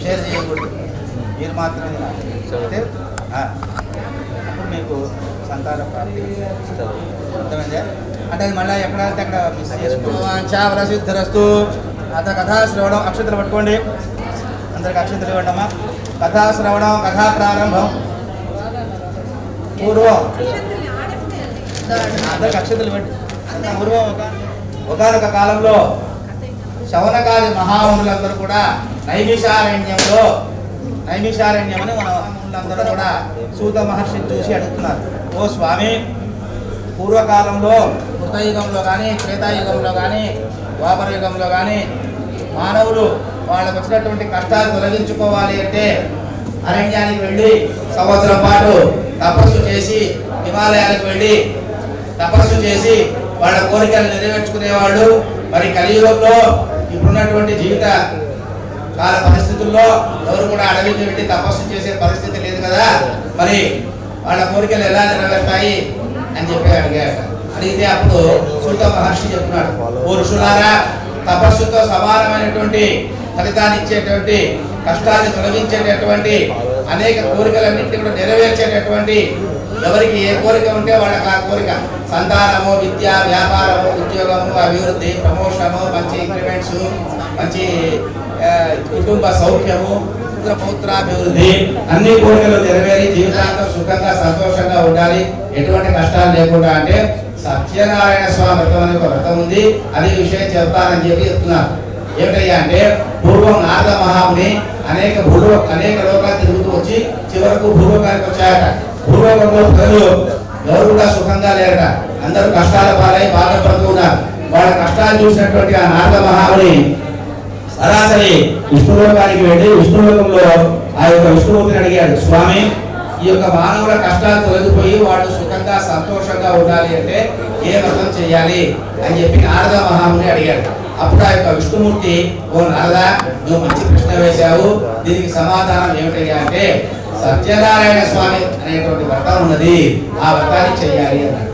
షేర్ చేయకూడదు, మీరు మాత్రమే తినాలి. అంటే అప్పుడు మీకు సంతాన ప్రాప్తి అర్థమైందే. అంటే అది మళ్ళీ ఎక్కడంటే అక్కడ మిస్ చేసుకోవాలి. సిద్ధిరస్తు. అత కథాశ్రవణం అక్షతలు పట్టుకోండి, అందరికి అక్షతలు ఇవ్వండమ్మా. కథాశ్రవణం కథా ప్రారంభం. పూర్వం అందరికి అక్షతలు పెట్టి పూర్వం ఒకనొక కాలంలో శౌనకాది మహామునులందరూ కూడా నైమిషారణ్యమని మన మహామునులందరూ కూడా సూత మహర్షిని చూసి అడుగుతున్నారు, ఓ స్వామి, పూర్వకాలంలో కృతయుగంలో కానీ త్రేతాయుగంలో కానీ ద్వాపర యుగంలో కానీ మానవులు వాళ్ళకు వచ్చినటువంటి కష్టాలు తొలగించుకోవాలి అంటే అరణ్యానికి వెళ్ళి సంవత్సరం పాటు తపస్సు చేసి హిమాలయాలకు వెళ్ళి తపస్సు చేసి వాళ్ళ కోరికలు నెరవేర్చుకునేవాళ్ళు. మరి కలియుగంలో ఇప్పుడున్నటువంటి జీవిత కాల పరిస్థితుల్లో ఎవరు కూడా అడవికి వెళ్ళి తపస్సు చేసే పరిస్థితి లేదు కదా, మరి వాళ్ళ కోరికలు ఎలా నెరవేరుతాయి అని చెప్పి అడిగితే అప్పుడు సూత మహర్షి చెప్తున్నాడు, ఓ ఋషులారా, తపస్సుతో సమానమైనటువంటి ఫలితాన్ని ఇచ్చేటువంటి కష్టాన్ని తొలగించేటటువంటి అనేక కోరికలన్నింటినీ కూడా నెరవేర్చేటటువంటి ఎవరికి ఏ కోరిక ఉంటే వాళ్ళకి ఆ కోరిక సంతానము, విద్య, వ్యాపారము, ఉద్యోగము, అభివృద్ధి, ప్రమోషను, మంచి ఇంక్రిమెంట్స్, మంచి కుటుంబ సౌఖ్యము, పుత్రాభివృద్ధి, అన్ని కోరికలు నెరవేరి జీవితాంతం సుఖంగా సంతోషంగా ఉండాలి, ఎటువంటి కష్టాలు లేకుండా అంటే సత్యనారాయణ స్వామి వ్రతం అనే ఒక వ్రతం ఉంది, అదే విషయం చెప్తానని చెప్పి చెప్తున్నారు. ఏమిటయ్యా అంటే పూర్వం నారద మహాముని అనేక లోకాలు తిరుగుతూ వచ్చి చివరకు భూలోకానికి వచ్చాయట. భూలోకంలో ప్రజలు ఎవరు కూడా సుఖంగా లేరట, అందరూ కష్టాల పాలై బాధపడుతూ ఉన్నారు. వాళ్ళ కష్టాలు చూసినటువంటి ఆ నారద మహాముని సరాసరి విష్ణులోకానికి వెళ్ళి విష్ణులోకంలో ఆ యొక్క విష్ణుమూర్తిని అడిగాడు, స్వామి, ఈ యొక్క మానవుల కష్టాలు తొలగిపోయి వాళ్ళు సుఖంగా సంతోషంగా ఉండాలి అంటే ఏ వ్రతం చేయాలి అని చెప్పి నారద మహాముని అడిగాడు. అప్పుడు ఆ యొక్క విష్ణుమూర్తి, ఓ నారద, నువ్వు మంచి ప్రశ్న వేశావు, దీనికి సమాధానం ఏమిటయ్యా అంటే సత్యనారాయణ స్వామి అనేటువంటి వ్రతం ఉన్నది, ఆ వ్రతాన్ని చేయాలి అన్నాడు.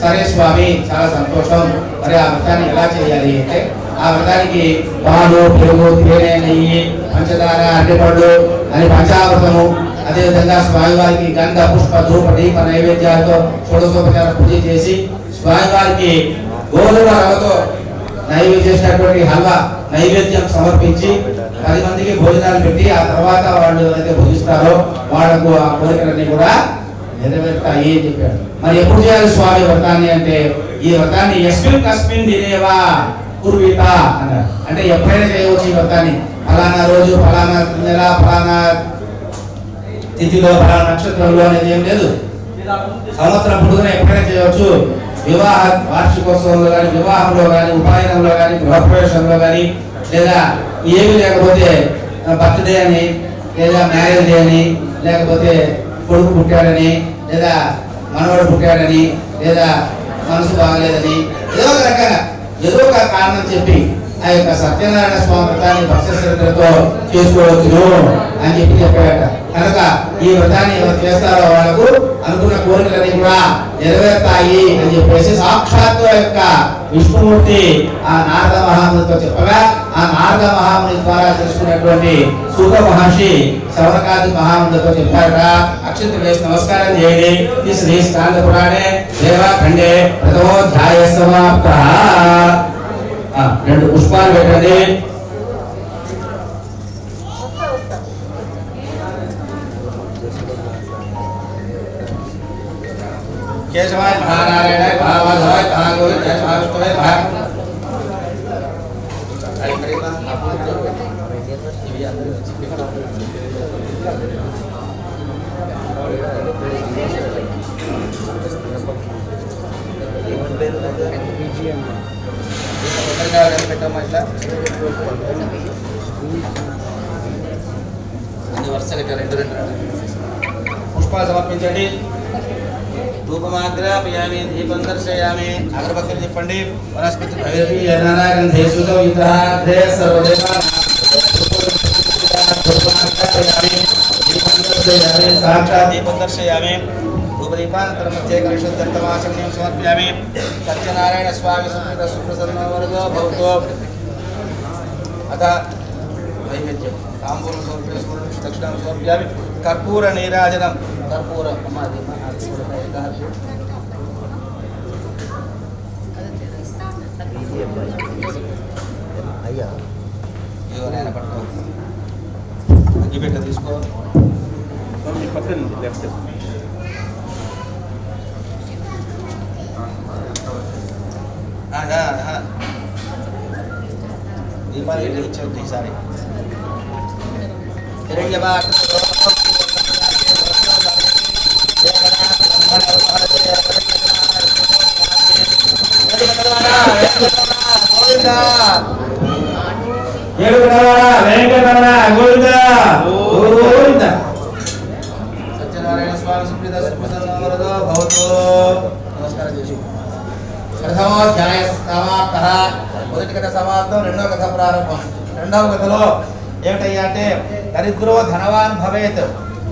సరే స్వామి, చాలా సంతోషం, మరి ఆ వ్రతాన్ని ఎలా చేయాలి అంటే ఆ వ్రతానికి పాలు, పెరుగు, తేనె, నెయ్యి, పంచదార, అరటిపళ్ళు అని పంచామృతము, అదేవిధంగా స్వామివారికి గంధ, పుష్ప, ధూప, దీప నైవేద్యాలతో షోడశోపచార పూజ చేసి స్వామివారికి గోధుమ రవ్వతో నైవేద్యం చేసినటువంటి హల్వా నైవేద్యం సమర్పించి 10 మందికి భోజనాలు పెట్టి ఆ తర్వాత వాళ్ళు ఏదైతే భోజిస్తారో వాళ్లకు ఆ కోరికలన్నీ కూడా నెరవేరుతాయి అని చెప్పాడు. మరి ఎప్పుడు చేయాలి స్వామి వ్రతాన్ని అంటే ఈ వ్రతాన్ని యస్మిన్ కస్మిన్ దినేవా కుర్విత అన్నారు. అంటే ఎప్పుడైనా చేయవచ్చు ఈ వ్రతాన్ని, ఫలానా రోజు, ఫలానా నెల, ఫలానా తిథిలో, ఫలానా నక్షత్రంలో అనేది ఏం లేదు, సంవత్సరం పొడుగునా ఎప్పుడైనా చేయవచ్చు. వివాహ వార్షికోత్సవంలో కానీ, వివాహంలో కానీ, ఉపాయనంలో కానీ, గృహప్రవేశంలో కానీ, లేదా ఏమి లేకపోతే బర్త్డే అని, లేదా మ్యారేజ్ డే అని, లేకపోతే కొడుకు పుట్టాడని, లేదా మనవడు పుట్టాడని, లేదా మనసు బాగలేదని, ఏదో ఒక రకంగా ఏదో ఒక కారణం చెప్పి ఆ యొక్క సత్యనారాయణ స్వామి వ్రతాన్ని భక్తి శ్రద్ధలతో చేసుకోవచ్చును అని చెప్పాడట. కనుక ఈ వ్రతాన్ని ఎవరు చేస్తారో వాళ్ళకు అనుకున్న కోరికలన్నీ కూడా నెరవేరుతాయి అని చెప్పేసి సాక్షాత్తు యొక్క విష్ణుమూర్తి ఆ నారద మహామునితో చెప్పగా ఆ నారద మహాముని ద్వారా తెలుసుకున్నటువంటి సూత మహర్షి శౌనకాది మహామునితో చెప్పారట. అక్షంతలు వేసి నమస్కారం చేయండి. ఈ శ్రీ స్కాంద పురాణే దేవాఖండే ప్రథమోధ్యాయ సమాప్త. 2 పుష్పాలు పెట్టండి. కేశవాయ మహానారాయణ భావధవాయ భాగవత కేశవాయ భాగ పెట్టమ్మా ఇట్లా అన్ని వరుసగా 2 పుష్పాలు సమర్పించండి. ధూపమాగ్రాపయామి దీపం దర్శయామి. అగరబత్తులు చెప్పండి. వనస్పతి భైరవీ నారాయణే సుసవితాగ్రే సర్వదేవానాం సాక్షాత్ దీపం దర్శయామి. ధూపదీపానంతరం మధ్య కలుషోత్తమాచమనీయం సమర్పయామి. సత్యనారాయణ స్వామి సుప్రీత సుప్రసన్నవరదో భవతో. అత నైవేద్యం తాంబూలం సమర్పయామి. దక్షిణం సమర్పయామి. కర్పూర నీరాజనం. కర్పూర అయ్యా ఎవరైనా పట్టుకో. అగ్గిపెట్ట తీసుకో. పక్కన లెఫ్ట్ దీపాలు ఇచ్చేది ఈసారి. సత్యనారాయణ స్వామి సుప్రీత సుప్రసన్నవరదో భవతో. నమస్కారం చేసి ప్రథమోధ్యాయ సమాప్త. మొదటి కథ సమాప్తం. 2వ కథ ప్రారంభం. 2వ కథలో ఏమిటయ్యా అంటే దరిద్రో ధనవాన్ భవేత్.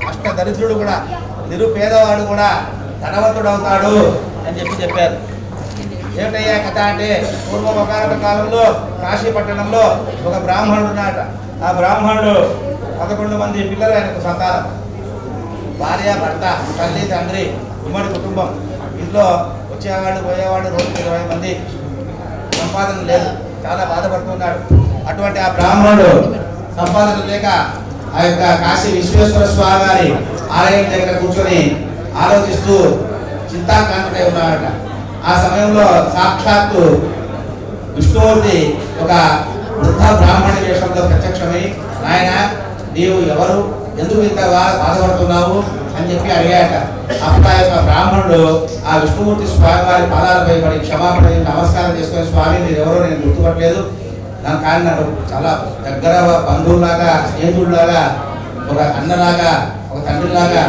అష్ట దరిద్రుడు కూడా నిరుపేదవాడు కూడా ధనవంతుడు అవుతాడు అని చెప్పారు. ఏమిటయ్యా కథ అంటే పూర్వం ఒకనొక కాలంలో కాశీ పట్టణంలో ఒక బ్రాహ్మణుడు ఉన్నాట. ఆ బ్రాహ్మణుడు 11 మంది పిల్లలు ఆయనకు సంతానం. భార్య, భర్త, తల్లి, తండ్రి, ఉమ్మడి కుటుంబం. ఇంట్లో వచ్చేవాడు పోయేవాడు రోజుకి 20 మంది. సంపాదన లేదు. చాలా బాధపడుతున్నాడు. అటువంటి ఆ బ్రాహ్మణుడు సంపాదన లేక ఆ యొక్క కాశీ విశ్వేశ్వర స్వామి వారి ఆలయం దగ్గర కూర్చొని ఆలోచిస్తూ చింతాకాంతుడై ఉన్నాడట. ఆ సమయంలో సాక్షాత్తు విష్ణుమూర్తి ఒక వృద్ధ బ్రాహ్మణి వేషంలో ప్రత్యక్షమై, నాయన నీవు ఎవరు, ఎందుకు ఇంత బాధపడుతున్నావు అని చెప్పి అడిగాట. అప్పుడు ఆ యొక్క బ్రాహ్మణుడు ఆ విష్ణుమూర్తి స్వామి వారి పాదాలపై పడి క్షమాపణ నమస్కారం చేసుకుని, స్వామి మీరు ఎవరో నేను గుర్తుపట్టలేదు, నాకు కానీ నన్ను చాలా దగ్గర బంధువులాగా, స్నేహితుడిలాగా, ఒక అన్నలాగా, ఒక తండ్రిలాగా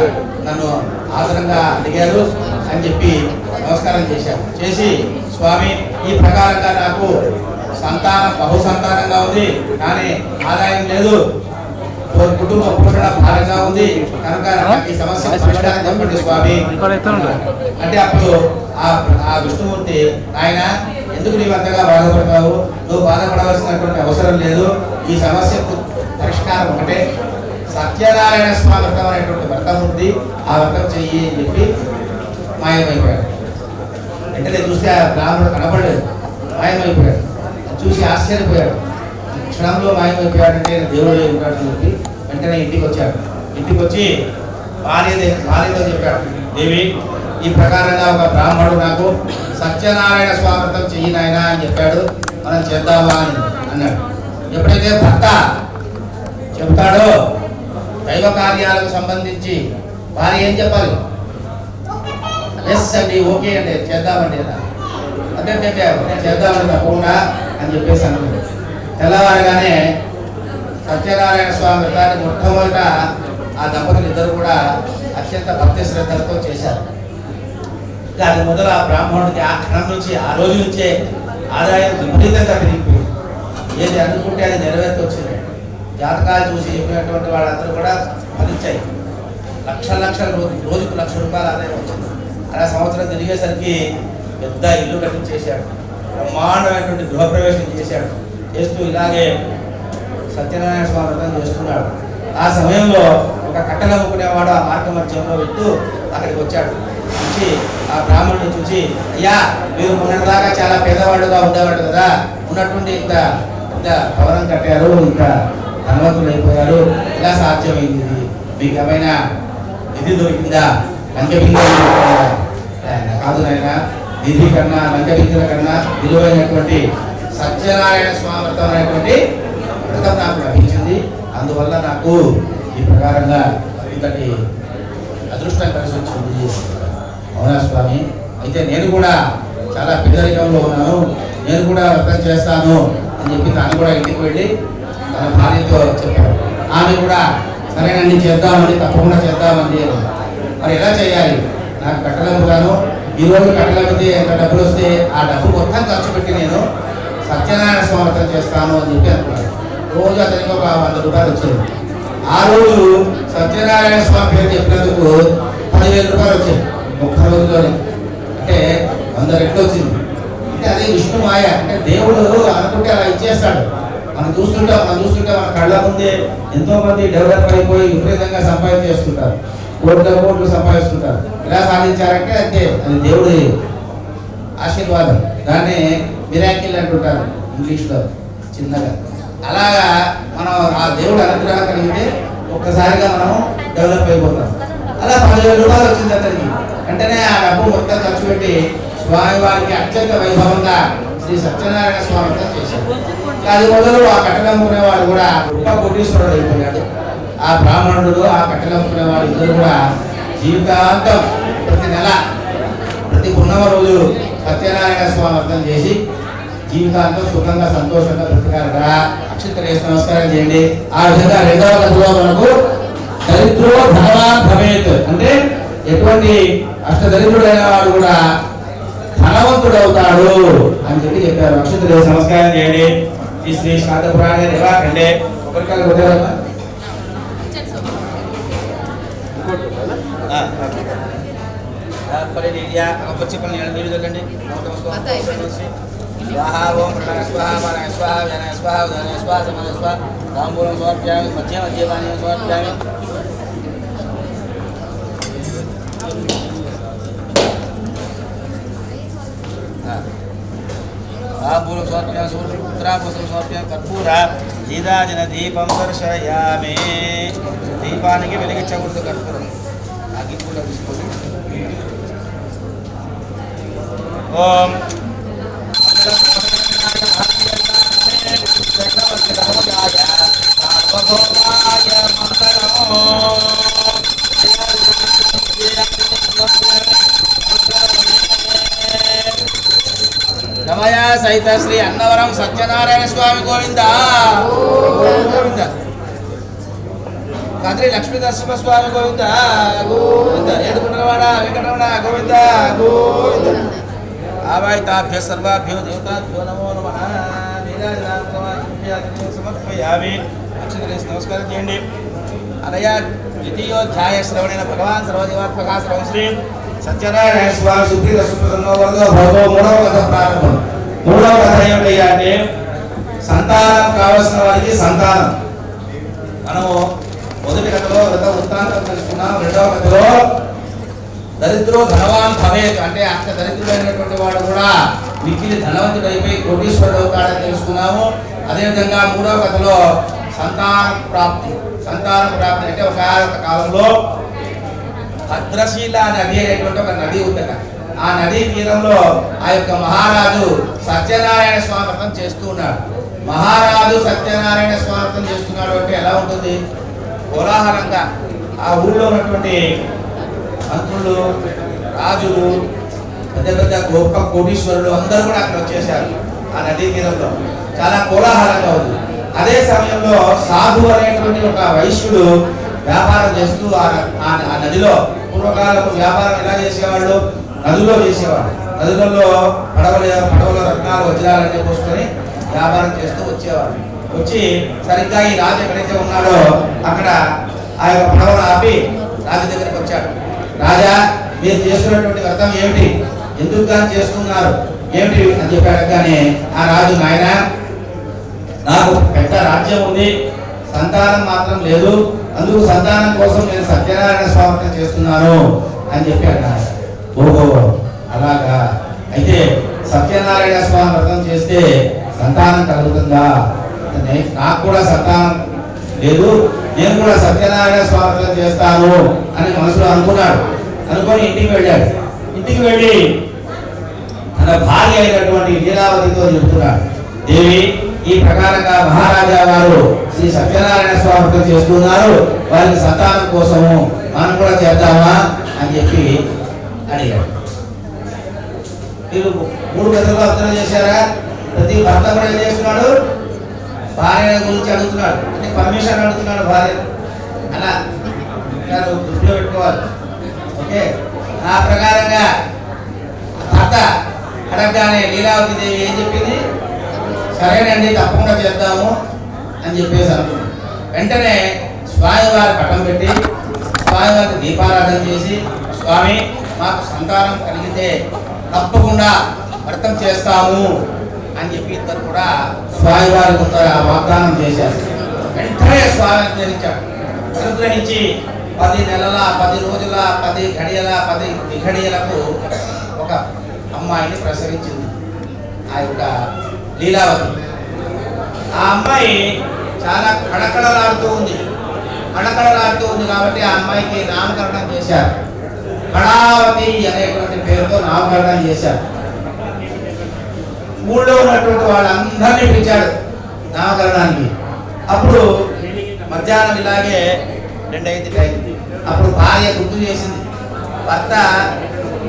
నన్ను ఆదరంగా అడిగారు అని చెప్పి నమస్కారం చేసి స్వామి ఈ ప్రకారంగా నాకు సంతానం బహుసంతానంగా ఉంది, కానీ ఆదాయం లేదు, కుటుంబ పోషణ భారంగా ఉంది, కనుక ఈ సమస్య పరిష్కారం చెప్పండి స్వామి అంటే అప్పుడు ఆ విష్ణుమూర్తి, ఆయన ఎందుకు నీవు అంతగా బాధపడతావు, నువ్వు బాధపడవలసినటువంటి అవసరం లేదు, ఈ సమస్యకు పరిష్కారం ఒకటే, సత్యనారాయణ స్వామి వ్రతం అనేటువంటి వ్రతం ఉంది, ఆ వ్రతం చెయ్యి అని చెప్పి మాయమైపోయాడు. వెంటనే చూస్తే ఆ బ్రాహ్మణుడు కనపడలేదు, మాయమైపోయాడు. చూసి ఆశ్చర్యపోయాడు. క్షణంలో మాయమైపోయాడంటే దేవుడు ఉంటాడని చెప్పి వెంటనే ఇంటికి వచ్చాడు. ఇంటికి వచ్చి భార్యతో చెప్పాడు, దేవి ఈ ప్రకారంగా ఒక బ్రాహ్మణుడు నాకు సత్యనారాయణ స్వామి వ్రతం చెయ్యి నాయనా అని చెప్పాడు, మనం చేద్దామా అని అన్నాడు. ఎప్పుడైతే భర్త చెప్తాడో దైవ కార్యాలకు సంబంధించి భార్య ఏం చెప్పాలి? ఎస్ అండి, ఓకే అండి, చేద్దామండి అంటే నేను చేద్దామండి తప్పకుండా అని చెప్పేసి అన్నాడు. తెల్లవారుగానే సత్యనారాయణ స్వామి వ్రతాన్ని మొట్టమొదట ఆ దంపతులు ఇద్దరు కూడా అత్యంత భక్తి శ్రద్ధలతో చేశారు. దాని మొదలు ఆ బ్రాహ్మణుడికి ఆ క్షణం నుంచి, ఆ రోజు నుంచే ఆదాయం విపరీతంగా పెరిగిపోయింది. ఏది అనుకుంటే అది నెరవేర్చి వచ్చింది. జాతకాలు చూసి చెప్పినటువంటి వాళ్ళందరూ కూడా ఫలించాయి. లక్షల రోజుకు ₹1,00,000 ఆదాయం వచ్చింది. అలా సంవత్సరం తిరిగేసరికి పెద్ద ఇల్లు కట్టించేశాడు, బ్రహ్మాండమైనటువంటి గృహప్రవేశం చేశాడు. చేస్తూ ఇలాగే సత్యనారాయణ స్వామి వ్రతం చేస్తున్నాడు. ఆ సమయంలో ఒక కట్టెలు అమ్ముకునేవాడు ఆ మార్గ మధ్యంలో వెళ్తూ అక్కడికి వచ్చాడు. చూసి ఆ బ్రాహ్మణుని చూసి, అయ్యా మీరు మొన్నటిదాకా చాలా పేదవాడుగా ఉండేవాడు కదా, ఉన్నట్టుండి ఇంత పెద్ద భవనం కట్టారు, ఇంకా ధనవంతులు అయిపోయారు, ఇలా సాధ్యమైంది, మీకు ఏమైనా నిధి దొరికిందా, లంచబిందులు దొరికిందా? కాదు నాయన, నిధి కన్నా లంచబిందుల కన్నా విలువైనటువంటి సత్యనారాయణ స్వామి వ్రతం అనేటువంటి వ్రతం నాకు లభించింది. అందువల్ల నాకు ఈ ప్రకారంగా ఇంతటి అదృష్టం కలిసి వచ్చింది. అవునా స్వామి, అయితే నేను కూడా చాలా పేదరికంలో ఉన్నాను, నేను కూడా వ్రతం చేస్తాను అని చెప్పి తాను కూడా ఇంటికి వెళ్ళి తన భార్యతో చెప్పాడు. ఆమె కూడా సరేనండి చేద్దామని, తప్పకుండా చేద్దామని. మరి ఎలా చేయాలి, నాకు కట్టలమ్ముగాను, ఈరోజు కట్టలమ్మితే ఎంత డబ్బులు వస్తే ఆ డబ్బు మొత్తం ఖర్చు పెట్టి నేను సత్యనారాయణ స్వామి వ్రతం చేస్తాను అని చెప్పి అనుకున్నాను. రోజు అతనికి ఒక ₹100 వచ్చేది. ఆ రోజు సత్యనారాయణ స్వామి పేరు చెప్పినందుకు ₹10,000 వచ్చాయి ఒక్క రోజులోనే. అంటే 100 రెట్లు వచ్చింది. అంటే అదే విష్ణు మాయ. అంటే దేవుడు అనుకుంటే అలా ఇచ్చేస్తాడు. మనం చూస్తుంటాం మన కళ్ళ ముందే ఎంతో మంది డెవలప్ అయిపోయి విపరీతంగా సంపాదించేస్తుంటారు, కోట్లు సంపాదిస్తుంటారు. ఎలా సాధించారంటే అంతే, అది దేవుడి ఆశీర్వాదం. దాన్ని మిరాకిల్ అంటుంటారు ఇంగ్లీష్లో చిన్నగా. అలాగా మనం ఆ దేవుడు అనుగ్రహం కలిగితే ఒక్కసారిగా మనం డెవలప్ అయిపోతాం. అలా ₹10,000 వచ్చింది అతనికి. వెంటనే ఆ డబ్బు మొత్తం ఖర్చు పెట్టి స్వామివారికి అత్యంత వైభవంగా శ్రీ సత్యనారాయణ స్వామి వ్రతం చేశాడు. అది మొదలు ఆ కట్టెలమ్ముకునేవాడు కూడా గొప్ప కోటీశ్వరుడు అయిపోయాడు. ఆ బ్రాహ్మణుడు ఆ కట్టెలమ్ముకునేవాడు ఇద్దరు కూడా జీవితాంతం ప్రతి నెల ప్రతి పున్నమ రోజు సత్యనారాయణ స్వామి వ్రతం చేసి జీవితాంతం సుఖంగా సంతోషంగా బ్రతికారుగా. అక్షంతలు వేసి నమస్కారం చేయండి. ఆ విధంగా రెండవ కథలో మనకు దరిద్రో ధనవాన్ భవేత్ అంటే ఎటువంటి అష్టదరిద్రుడైన వాడు కూడా ధనవంతుడు అవుతాడు అని చెప్పారు. అక్షంతలు వేసి నమస్కారం చేయండి. ఈ శ్రీ శాంత పురాణ నివాకండే ఒకరికాలు కొద్దిగా వచ్చి పని మీరు చల్లండి. स्वाहा ओम प्रणय स्वाहा मानय स्वाहा जनय स्वाहा उदय स्वाहा समय स्वाहा तांबूलं समर्पयामि मध्ये मध्ये पानीयं समर्पयामि तांबूलं समर्पयामि सुपुत्रापुत्रं समर्पयामि कर्पूर जीदाजन दीपं दर्शयामि दीपाనికి వెలిగించకూడదు కర్పూరం అగ్గిపుల్ల తీసుకోండి. ఓం రమయ సహిత శ్రీ అన్నవరం సత్యనారాయణ స్వామి గోవింద గోవింద. కద్రి లక్ష్మీ నరసింహ స్వామి గోవింద గోవింద. ఏడుకుంటవాడ వెంకటరమణ గోవింద గోవింద. ఆవాయితాభ్య సర్వాభ్యో దేవతాభ్యో నమో నమః. సమర్పయామి. అక్షంతలేసి నమస్కారం చేయండి. అనయా ద్వితీయోధ్యాయ శ్రవణేన భగవాన్ సర్వదేవాత్మక శ్రవణ శ్రీ సత్యనారాయణ స్వామి సుప్రీత సుప్రసన్నో వరదో భవతో మూడవ కథ ప్రారంభం. మూడవ కథ ఏమిటయ్యా అంటే సంతానం కావలసిన వారికి సంతానం. మనము మొదటి కథలో వ్రత వృత్తాంతం తెలుసుకున్నాం. రెండవ కథలో దరిద్రో ధనవాన్ భవేత్ అంటే అంత దరిద్రుడైనటువంటి వాడు కూడా మిగిలి ధనవంతుడు అయిపోయి కోటీశ్వరుడు అవుతాడని తెలుసుకున్నాము. అదేవిధంగా మూడవ కథలో సంతాన ప్రాప్తి అంటే ఒక కాలంలో భద్రశీల నది అనేటువంటి ఒక నది ఉందట. ఆ నదీ తీరంలో ఆ యొక్క మహారాజు సత్యనారాయణ స్వామి వ్రతం చేస్తూ ఉన్నాడు. మహారాజు సత్యనారాయణ స్వామి వ్రతం చేస్తున్నాడు అంటే ఎలా ఉంటుంది? కోలాహలంగా ఆ ఊళ్ళో ఉన్నటువంటి మంత్రులు, రాజులు, పెద్ద పెద్ద గొప్ప కోటీశ్వరులు అందరూ కూడా అక్కడ వచ్చేసారు. ఆ నదీ తీరంలో చాలా కోలాహలంగా ఉంది. అదే సమయంలో సాధు అనేటువంటి ఒక వైశ్యుడు వ్యాపారం చేస్తూ ఆ నదిలో, పూర్వకాలపు వ్యాపారం ఎలా చేసేవాళ్ళు? నదిలో చేసేవాడు. నదులలో పడవల రత్నాలు వజ్రాలన్నీ పోసుకొని వ్యాపారం చేస్తూ వచ్చేవాడు. వచ్చి సరిగ్గా ఈ రాజు ఎక్కడైతే ఉన్నాడో అక్కడ ఆ యొక్క పడవను ఆపి రాజు దగ్గరికి వచ్చాడు. రాజా, మీరు చేస్తున్నటువంటి వ్రతం ఏమిటి, ఎందుకు కానీ చేస్తున్నారు ఏమిటి అని చెప్పాడు. కానీ ఆ రాజు, నాయన నాకు పెద్ద రాజ్యం ఉంది, సంతానం మాత్రం లేదు, అందుకు సంతానం కోసం నేను సత్యనారాయణ స్వామి చేస్తున్నాను అని చెప్పాడు. ఓహో అలాగా, అయితే సత్యనారాయణ స్వామి వ్రతం చేస్తే సంతానం కలుగుతుందా? నాకు కూడా సంతానం లేదు, నేను కూడా సత్యనారాయణ స్వామి వ్రతం చేస్తాను అని మనసులో అనుకున్నాడు. అనుకొని ఇంటికి వెళ్ళాడు. ఇంటికి వెళ్ళి తన భార్య అయినటువంటి లీలావతితో చెబుతున్నాడు, దేవి, ఈ ప్రకారంగా మహారాజా వారు శ్రీ సత్యనారాయణ స్వామి వ్రతం చేస్తున్నారు, వారికి సంతానం కోసము మనం కూడా చేద్దామా అని చెప్పి అడిగాడు. మీరు 3 గదులు అర్థం చేశారా? ప్రతి భర్త కూడా ఏం చేస్తున్నాడు, భార్య గురించి అడుగుతున్నాడు, అంటే పర్మిషన్ అడుగుతున్నాడు భార్య. అలా దృష్టిలో పెట్టుకోవాలి. ఓకే, ఆ ప్రకారంగా భర్త అడగగానే లీలావతి దేవి ఏం చెప్పింది, సరేనండి తప్పకుండా చేద్దాము అని చెప్పేసి అనుకున్నాడు. వెంటనే స్వామివారి పటం పెట్టి స్వామివారికి దీపారాధన చేసి, స్వామి మాకు సంతానం కలిగితే తప్పకుండా వ్రతం చేస్తాము అని చెప్పి ఇద్దరు కూడా స్వామివారి కొంత వాగ్దానం చేశారు. వెంటనే స్వామి అనుగ్రహించాడు. అనుగ్రహించి 10 నెలల 10 రోజుల 10 ఘడియల 10 విఘడియలకు ఒక అమ్మాయిని ప్రసవించింది ఆ యొక్క లీలావతి. ఆ అమ్మాయి చాలా కళకళలాడుతూ ఉంది. కళకళలాడుతూ ఉంది కాబట్టి ఆ అమ్మాయికి నామకరణం చేశారు. కళావతి అనేటువంటి పేరుతో నామకరణం చేశారు. ఊళ్ళో ఉన్నటువంటి వాళ్ళందరినీ పిలిచాడు నామకరణానికి. అప్పుడు మధ్యాహ్నం ఇలాగే 2:05 టైం. అప్పుడు భార్య గుర్తు చేసింది. భర్త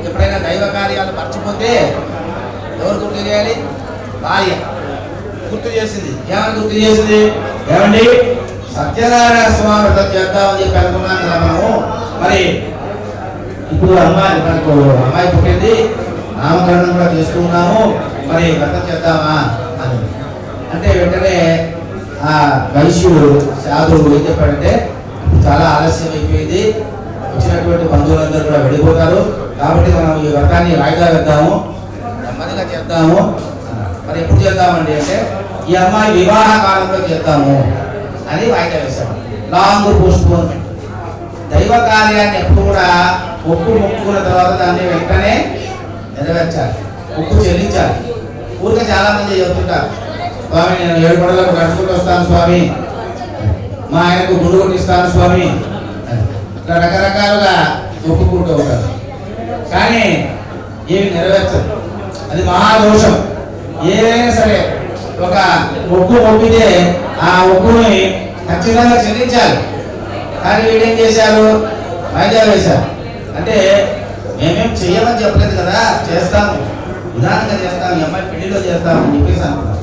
ఎప్పుడైనా దైవ కార్యాలు మర్చిపోతే ఎవరు గుర్తు చేయాలి? భార్య గుర్తు చేసింది. ఏమని గుర్తు చేసింది? ఏమండి, సత్యనారాయణ స్వామి వ్రతం చేద్దామని చెప్పి అనుకున్నాం కదా మనము, మరి ఇప్పుడు అమ్మాయి పుట్టింది, నామకరణం కూడా చేసుకున్నాము, మరి వ్రతం చేద్దామా అని అంటే వెంటనే ఆ వైశ్యుడు సాధువు ఏం చెప్పాడంటే, చాలా ఆలస్యం అయిపోయింది, వచ్చినటువంటి బంధువులందరూ కూడా వెళ్ళిపోతారు, కాబట్టి మనం ఈ వ్రతాన్ని వాయిదా వేద్దాము, నెమ్మదిగా చేద్దాము. మరి ఎప్పుడు చేద్దామండి అంటే, ఈ అమ్మాయి వివాహ కాలంలో చేద్దాము అని వాయిదా వేశాము. Long postponement. దైవ కార్యాన్ని ఎప్పుడు కూడా మొక్కుకున్న తర్వాత దాన్ని వెంటనే నెరవేర్చాలి, మొక్కు చెల్లించాలి. ఊరికే చాలా మంది చెప్తుంటారు, స్వామి నేను 7 పడలకు నడుచుకుంటూ వస్తాను స్వామి, మా ఆయనకు గుండు కొట్టిస్తాను స్వామి, ఇట్లా రకరకాలుగా మొక్కుకుంటూ ఉంటారు. కానీ ఏమి నెరవేర్చదు, అది మహాదోషం. ఏదైనా సరే ఒక మొక్కితే ఆ మొక్కుని ఖచ్చితంగా చెల్లించాలి. కానీ వీడేం చేశారు, వాయిదా వేశారు. అంటే మేమేం చెయ్యమని చెప్పలేదు కదా, చేస్తాము, విధానంగా చేస్తాము, ఈ అమ్మాయి పెళ్లిలో చేస్తామని చెప్పేసి అనుకున్నాం.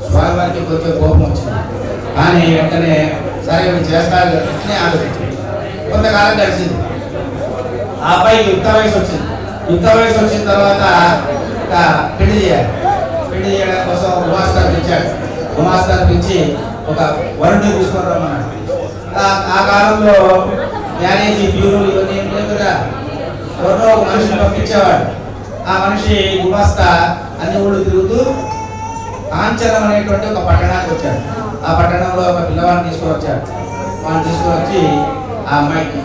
స్వామివారికి కొంచెం కోపం వచ్చింది. కానీ వెంటనే సరే వీళ్ళు చేస్తారు అని ఆలోచించింది. కొంతకాలం గడిచింది. ఆ అబ్బాయికి యుక్త వయసు వచ్చింది. యుక్త వయసు వచ్చిన తర్వాత పెళ్లి చేయాలి. పెళ్లి చేయడం కోసం గుమాస్తాను పిలిచాడు. గుమాస్తాను పిలిచి ఒక వరుణ్ణి తీసుకొని రమ్మన్నాడు. ఆ కాలంలో మ్యారేజ్ బ్యూరోలు ఇవన్నీ ఏం లేవు కదా, ఎవరినో ఒక మనిషిని పంపించేవాడు. ఆ మనిషి గుమాస్తా అన్ని ఊళ్ళు తిరుగుతూ కాంచనం అనేటువంటి ఒక పట్టణానికి వచ్చాడు. ఆ పట్టణంలో ఒక పిల్లవాడిని తీసుకువచ్చాడు. వాడిని తీసుకువచ్చి ఆ అమ్మాయికి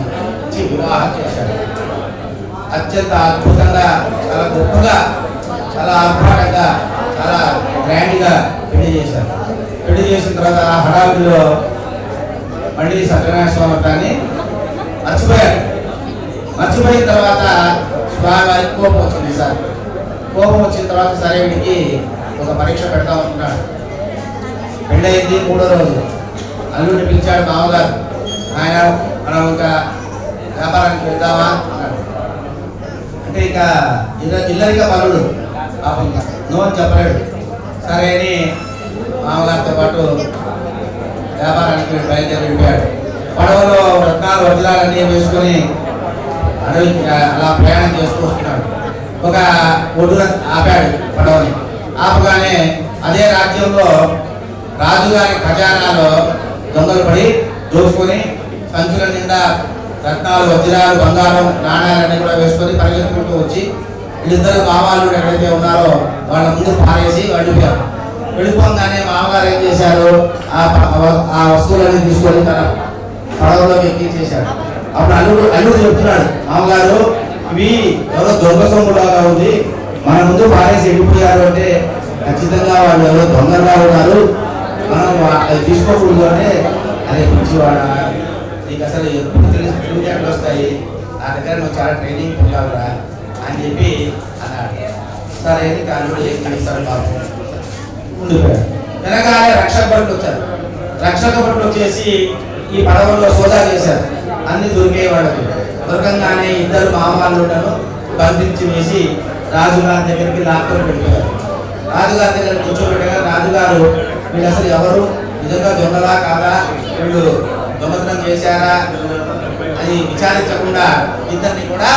ఇచ్చి వివాహం చేశాడు. అత్యంత అద్భుతంగా, చాలా గొప్పగా, చాలా ఆర్భాటంగా, చాలా గ్రాండ్గా పెళ్లి చేశారు. పెళ్లి చేసిన తర్వాత ఆ హడావిడిలో మళ్ళీ సత్యనారాయణ స్వామి వ్రతాన్ని మర్చిపోయారు. మర్చిపోయిన తర్వాత స్వామి వారికి కోపం వచ్చింది. సార్ కోపం వచ్చిన తర్వాత సరే వీడికి ఒక పరీక్ష పెడతా ఉంటున్నాడు. పెళ్ళయింది 3వ రోజు. అల్లుడిని పిలిచాడు మామగారు. ఆయన మనం ఇంకా వ్యాపారానికి వెళ్దామా అన్నాడు. అంటే ఇక ఇల్లరిక పనుడు పాపం నో అని చెప్పలేడు. సరే అని మామగారితో పాటు వ్యాపారానికి బయలుదేరి వెళ్ళిపోయాడు. పడవలో రత్నాలు వజ్రాలన్నీ వేసుకొని అడవికి అలా ప్రయాణం చేస్తూ వస్తున్నాడు. ఒక ఒడ్డున ఆపాడు పడవని. ఆపగానే అదే రాజ్యంలో రాజుగారి ఖజానాలో దొంగలు పడి దోచుకొని సంచుల నిండా రత్నాలు, వజ్రాలు, బంగారం, నాణ్యాలన్నీ కూడా వేసుకొని పరిగెత్తుకుంటూ వచ్చి వీళ్ళిద్దరు మామూలు ఎక్కడైతే ఉన్నారో వాళ్ళ ముందు పారేసి వెళ్ళిపోయారు. వెళ్ళిపోగానే మామగారు ఏం చేశారు, ఆ వస్తువులన్నీ తీసుకొని తన పడవలోకి ఎక్కించేశాడు. అప్పుడు అల్లుడు చెప్తున్నాడు, మామగారు ఇవి ఎవరో దొంగ సొమ్ములాగా ఉంది, మన ముందు పారేసి వెళ్ళిపోయారు అంటే ఖచ్చితంగా వాళ్ళు ఎవరో దొంగలుగా ఉన్నారు, మనం అది తీసుకోకూడదు అంటే అదే మంచివాడ నీకు అసలు ఎప్పుడు తెలివితేటలు వస్తాయి, నా దగ్గర నువ్వు చాలా ట్రైనింగ్ పొందావురా అని చెప్పి అన్నాడు. సరే అని అల్లుడు చేస్తాడు బాబు ఉండిపోయాడు. వెనకాలే రక్షక భటులు వచ్చారు. రక్షక భటులు వచ్చేసి ఈ పడవలో సోదా చేశారు. అన్ని దొరికే వాళ్ళకి దొరకంగానే ఇద్దరు మామూలులను బంధించి వేసి రాజుగారి దగ్గరికి లాక్కొని వెళ్ళిపోయారు. రాజుగారి దగ్గర కూర్చోబెట్టగా రాజుగారు వీళ్ళు అసలు ఎవరు, నిజంగా దొంగలా కాదా, వీళ్ళు దొంగతనం చేశారా అని విచారించకుండా ఇద్దరిని కూడా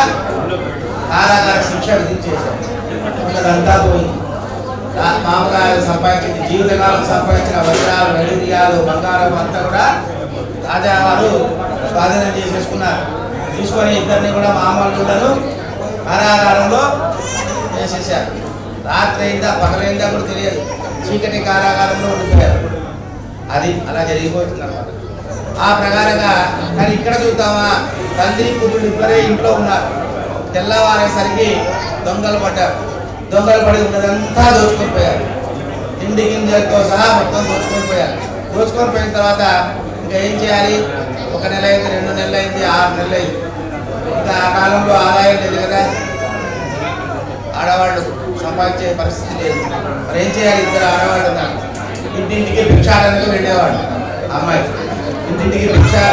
కారాగార శిక్ష విధించేశారు. అదంతా పోయింది. మామూలుగా సంపాదించింది, జీవితకాలం సంపాదించిన వజ్రాలు, వైద్యాలు, బంగారం అంతా కూడా రాజావారు స్వాధీనం చేసేసుకున్నారు. తీసుకొని ఇద్దరిని కూడా మామూలులను కారాగారంలో వేసేసారు. రాత్రి అయిందా పగలైందా కూడా తెలియదు, చీకటి కారాగారంలో ఉండిపోయారు. అది అలా జరిగిపోతుంది అన్నమాట. ఆ ప్రకారంగా కానీ ఇక్కడ చూద్దామా, తల్లి కూతురు ఇద్దరే ఇంట్లో ఉన్నారు. తెల్లవారేసరికి దొంగలు పడ్డారు. దొంగలు పడి ఉన్నదంతా దోచుకొని పోయారు. తిండి గింజలతో సహా మొత్తం దోచుకొని పోయారు. దోచుకొని పోయిన తర్వాత ఇంకా ఏం చేయాలి, 1 నెల అయింది, 2 నెలలు అయింది, 6 నెలలు అయింది. ఇంకా ఆ కాలంలో ఆదాయం లేదు కదా, ఆడవాళ్ళు సంపాదించే పరిస్థితి లేదు. మరి ఏం చేయాలి, ఇద్దరు ఆడవాళ్ళు ఉన్నారు. ఇంటింటికి భిక్షాటనకు వెళ్ళేవాడు. అమ్మాయి ఇంటింటికి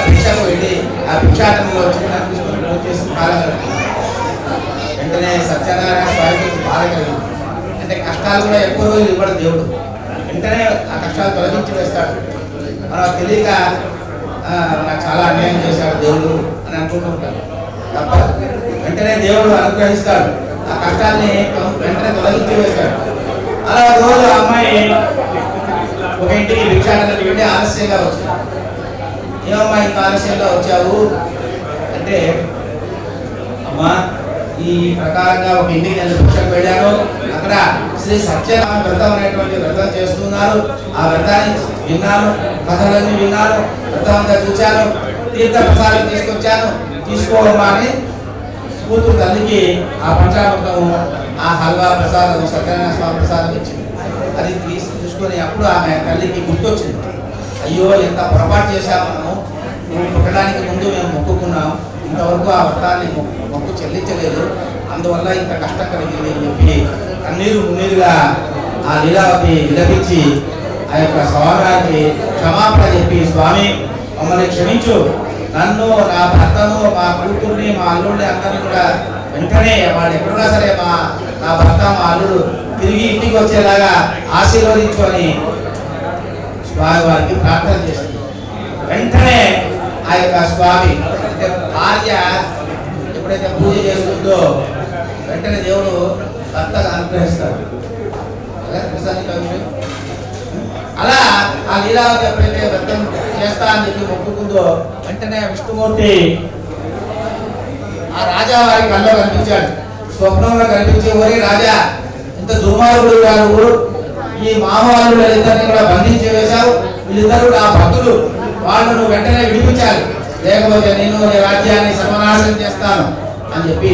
భిక్షకు వెళ్ళి ఆ భిక్షాటనలో చిన్న తీసుకొని పూజ చేసి కాలం వెంటనే సత్యనారాయణ స్వామికి బాధ కలిగింది. అంటే కష్టాలు కూడా ఎక్కువ రోజులు ఇవ్వడం దేవుడు, వెంటనే ఆ కష్టాలు తొలగించి వేస్తాడు. మనం తెలియక నాకు చాలా అన్యాయం చేశాడు దేవుడు అని అనుకుంటూ ఉంటాడు. తప్ప వెంటనే దేవుడు అనుగ్రహిస్తాడు, ఆ కష్టాన్ని వెంటనే తొలగించి వేస్తాడు. అలా రోజు ఆ అమ్మాయి ఒక ఇంటికి భిక్షాటనకి వెళ్ళి ఆలస్యంగా వచ్చింది. ఏమమ్మా ఇంత ఆలస్యంగా వచ్చావు అంటే, అమ్మా ఈ ప్రకారంగా ఒక ఇంటికి నేను భిక్షకు వెళ్ళాను, అక్కడ శ్రీ సత్యనారాయణ వ్రతం అనేటువంటి వ్రతం చేస్తున్నారు. ఆ వ్రతాన్ని విన్నాను, కథలన్నీ విన్నాను, వ్రతం అంతా చూశాను, తీర్థ ప్రసాదం తీసుకొచ్చాను, తీసుకోవమ్మా అని కూతురు తల్లికి ఆ పంచామృతము, ఆ హల్వా ప్రసాదం, సత్యనారాయణ స్వామి ప్రసాదం ఇచ్చింది. అది తీసుకొని అప్పుడు ఆమె తల్లికి గుర్తొచ్చింది, అయ్యో ఎంత పొరపాటు చేశాము, మనము పుట్టడానికి ముందు మేము మొక్కుకున్నాం, ఇంతవరకు ఆ వ్రతాన్ని మొక్కు చెల్లించలేదు, అందువల్ల ఇంత కష్టం కలిగింది అని చెప్పి కన్నీరుగా ఆ లీలావతి విలపించి ఆ యొక్క స్వామికి క్షమాపణ చెప్పి, స్వామి మమ్మల్ని క్షమించు, నన్ను, నా భర్తను, మా కూతుర్ని, మా అల్లుడిని అందరినీ కూడా వెంటనే వాళ్ళు ఎప్పుడున్నా సరే నా భర్త, మా అల్లుడు తిరిగి ఇంటికి వచ్చేలాగా ఆశీర్వదించు అని స్వామి వారికి ప్రార్థన చేసింది. వెంటనే ఆ యొక్క స్వామి అంటే భార్య ఎప్పుడైతే పూజ చేస్తుందో వెంటనే దేవుడు భర్తగా అనుగ్రహిస్తాడు. అలా ఆ లీలావతి ఎప్పుడైతే వ్రతం చేస్తా అని చెప్పి మొక్కుకుందో వెంటనే విష్ణుమూర్తి ఆ రాజా వారి కళ్ళలో కనిపించాడు. స్వప్నంలో కనిపించి, ఓరి రాజా, ఇంత దుర్మార్గుడు గారు, ఈ మామవాళ్ళు ఇద్దరిని కూడా బంధించి వేశావు, వీళ్ళిద్దరు నా భక్తులు, వాళ్ళను వెంటనే విడిపించాలి, లేకపోతే నేను నీ రాజ్యాన్ని సర్వనాశనం చేస్తాను అని చెప్పి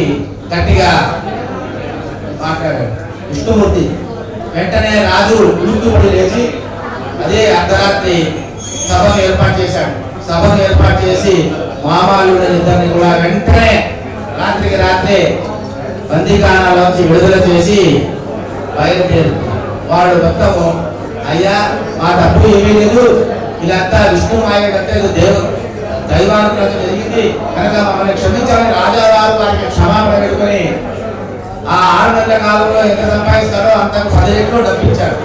గట్టిగా మాట్లాడాడు విష్ణుమూర్తి. వెంటనే రాజు ఉడుకుపడి లేచి అదే అర్ధరాత్రి సభను ఏర్పాటు చేశాడు. సభను ఏర్పాటు చేసి మామూలు ఇద్దరిని కూడా వెంటనే రాత్రికి రాత్రే బందీఖానాలోంచి విడుదల చేసి బయలుదేరు. వాడు మొత్తము, అయ్యా మా తప్పు ఏమీ లేదు, ఇదంతా విష్ణు మాయ కంటే దైవానుగ్రహం జరిగింది కనుక మమ్మల్ని క్షమించాలని రాజావారు వారికి క్షమాపణ పెట్టుకొని ఆ 6 నెలల కాలంలో ఎంత సంపాదిస్తాడో అంతకు 10 రెట్లు డబ్బిచ్చాడు.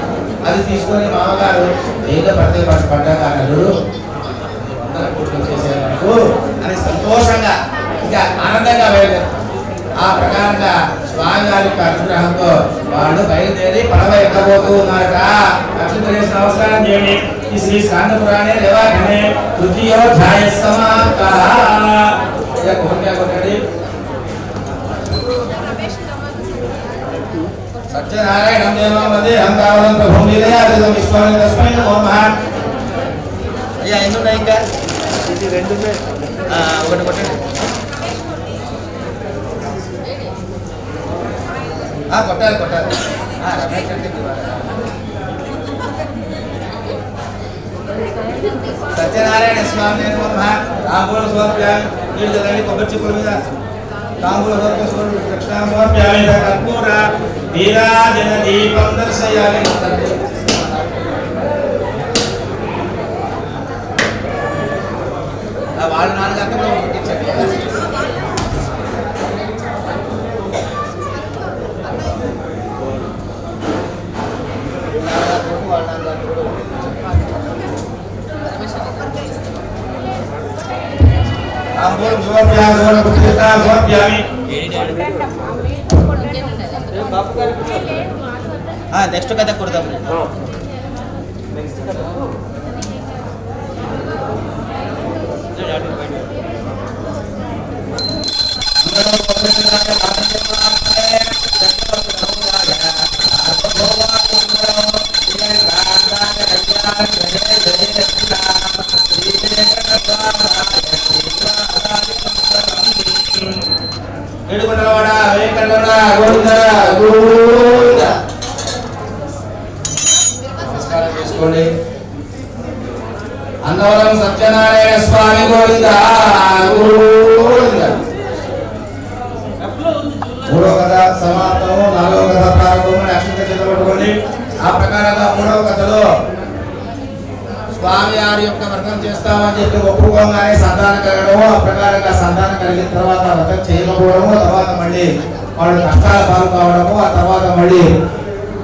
అది తీసుకొని మామగారు ఏదో పడితే పడ్డాక అన్నాడు, 100 కోట్లు చేసేందుకు అని సంతోషంగా ఇంకా ఆనందంగా వెళ్ళారు. ఆ ప్రకారంగా స్వామి వారి యొక్క అనుగ్రహంతో వాళ్ళు బయలుదేరి పడవ ఎక్కబోతూ ఉన్నారట. లక్ష్మీ నమస్కారం చేయండి. ఈ శ్రీ స్కాంద పురాణే దేవాఘనే తృతీయోధ్యాయ సమాప్తః. కొట్టండి. సత్యనారాయణం దేవం వందే హంతావరం ప్రభుం లీలయాజం విశ్వామి తస్మై నమో నమః. అయ్యా ఎన్ని ఉన్నాయి ఇంకా? ఒకటి కొట్టండి. కొట్టాలి కొట్టాలి. రమేష్ అంటే సత్యనారాయణ స్వామి తాంబూల సమర్ప్యామి. నీళ్ళు చదవండి. కొబ్బరి చిప్పుల మీద తాంబూల సమర్ప్యామి. కర్పూర నీరాజన దీపం దర్శయామి. వాళ్ళు 4 గంటలు కొట్టించండి. నెక్స్ట్ కథ కొడతాం. ఏడుకొండలవాడ వెంకటరమణ గోవింద గోవింద. నమస్కారం చేసుకోండి. అన్నవరం సత్యనారాయణ స్వామి గోవింద గోవింద. 3వ కథ సమాప్తము. 4వ కథ ప్రారంభము. అక్షంత చేతపట్టుకోండి. ఆ ప్రకారంగా 3వ కథలో స్వామి వారి యొక్క వ్రతం చేస్తామని చెప్పి ఒప్పుకోగానే సంతానం కలగడము, ఆ ప్రకారంగా సంతానం కలిగిన తర్వాత వ్రతం చేయకపోవడము, తర్వాత మళ్ళీ వాళ్ళు కష్టాల పాలు కావడము, ఆ తర్వాత మళ్ళీ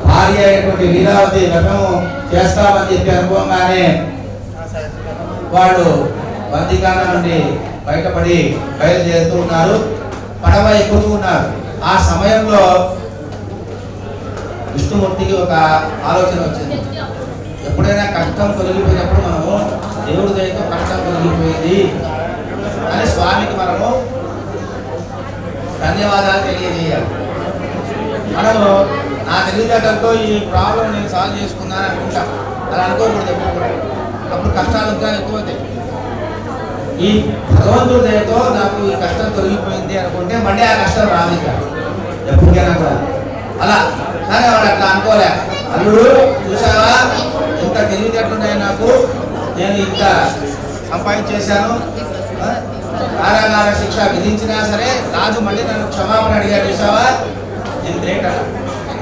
భార్య అయినటువంటి లీలావతి వ్రతము చేస్తామని చెప్పి అనుకోగానే వాళ్ళు బందీకానం నుండి బయటపడి బయలుదేరుతూ ఉన్నారు. పడవ ఎక్కుతూ ఉన్నారు. ఆ సమయంలో విష్ణుమూర్తికి ఒక ఆలోచన వచ్చింది. ఎప్పుడైనా కష్టం తొలగిపోయినప్పుడు మనము దేవుడి దయతో కష్టం తొలగిపోయింది అని స్వామికి మనము ధన్యవాదాలు తెలియజేయాలి. మనము నా తెలివితేటలతో ఈ ప్రాబ్లం నేను సాల్వ్ చేసుకున్నాను అనుకుంటాం. అలా అనుకోకూడదు ఎప్పుడు కూడా. అప్పుడు కష్టాలు ఇంకా ఎక్కువవుతాయి. ఈ భగవంతుడి దయతో నాకు ఈ కష్టం తొలగిపోయింది అనుకుంటే మళ్ళీ ఆ కష్టం రాదు ఇంకా ఎప్పటికైనా కూడా. అలా కానీ వాడు అట్లా అనుకోలే. అల్లుడు చూసావా ఇంత తెలివితేటలున్నాయి నాకు, నేను ఇంత సంపాదించేశాను, కారాగార శిక్ష విధించినా సరే రాజు మళ్ళీ నన్ను క్షమాపణ అడిగాడు, చూసావా నేను గ్రేట్ అన్న.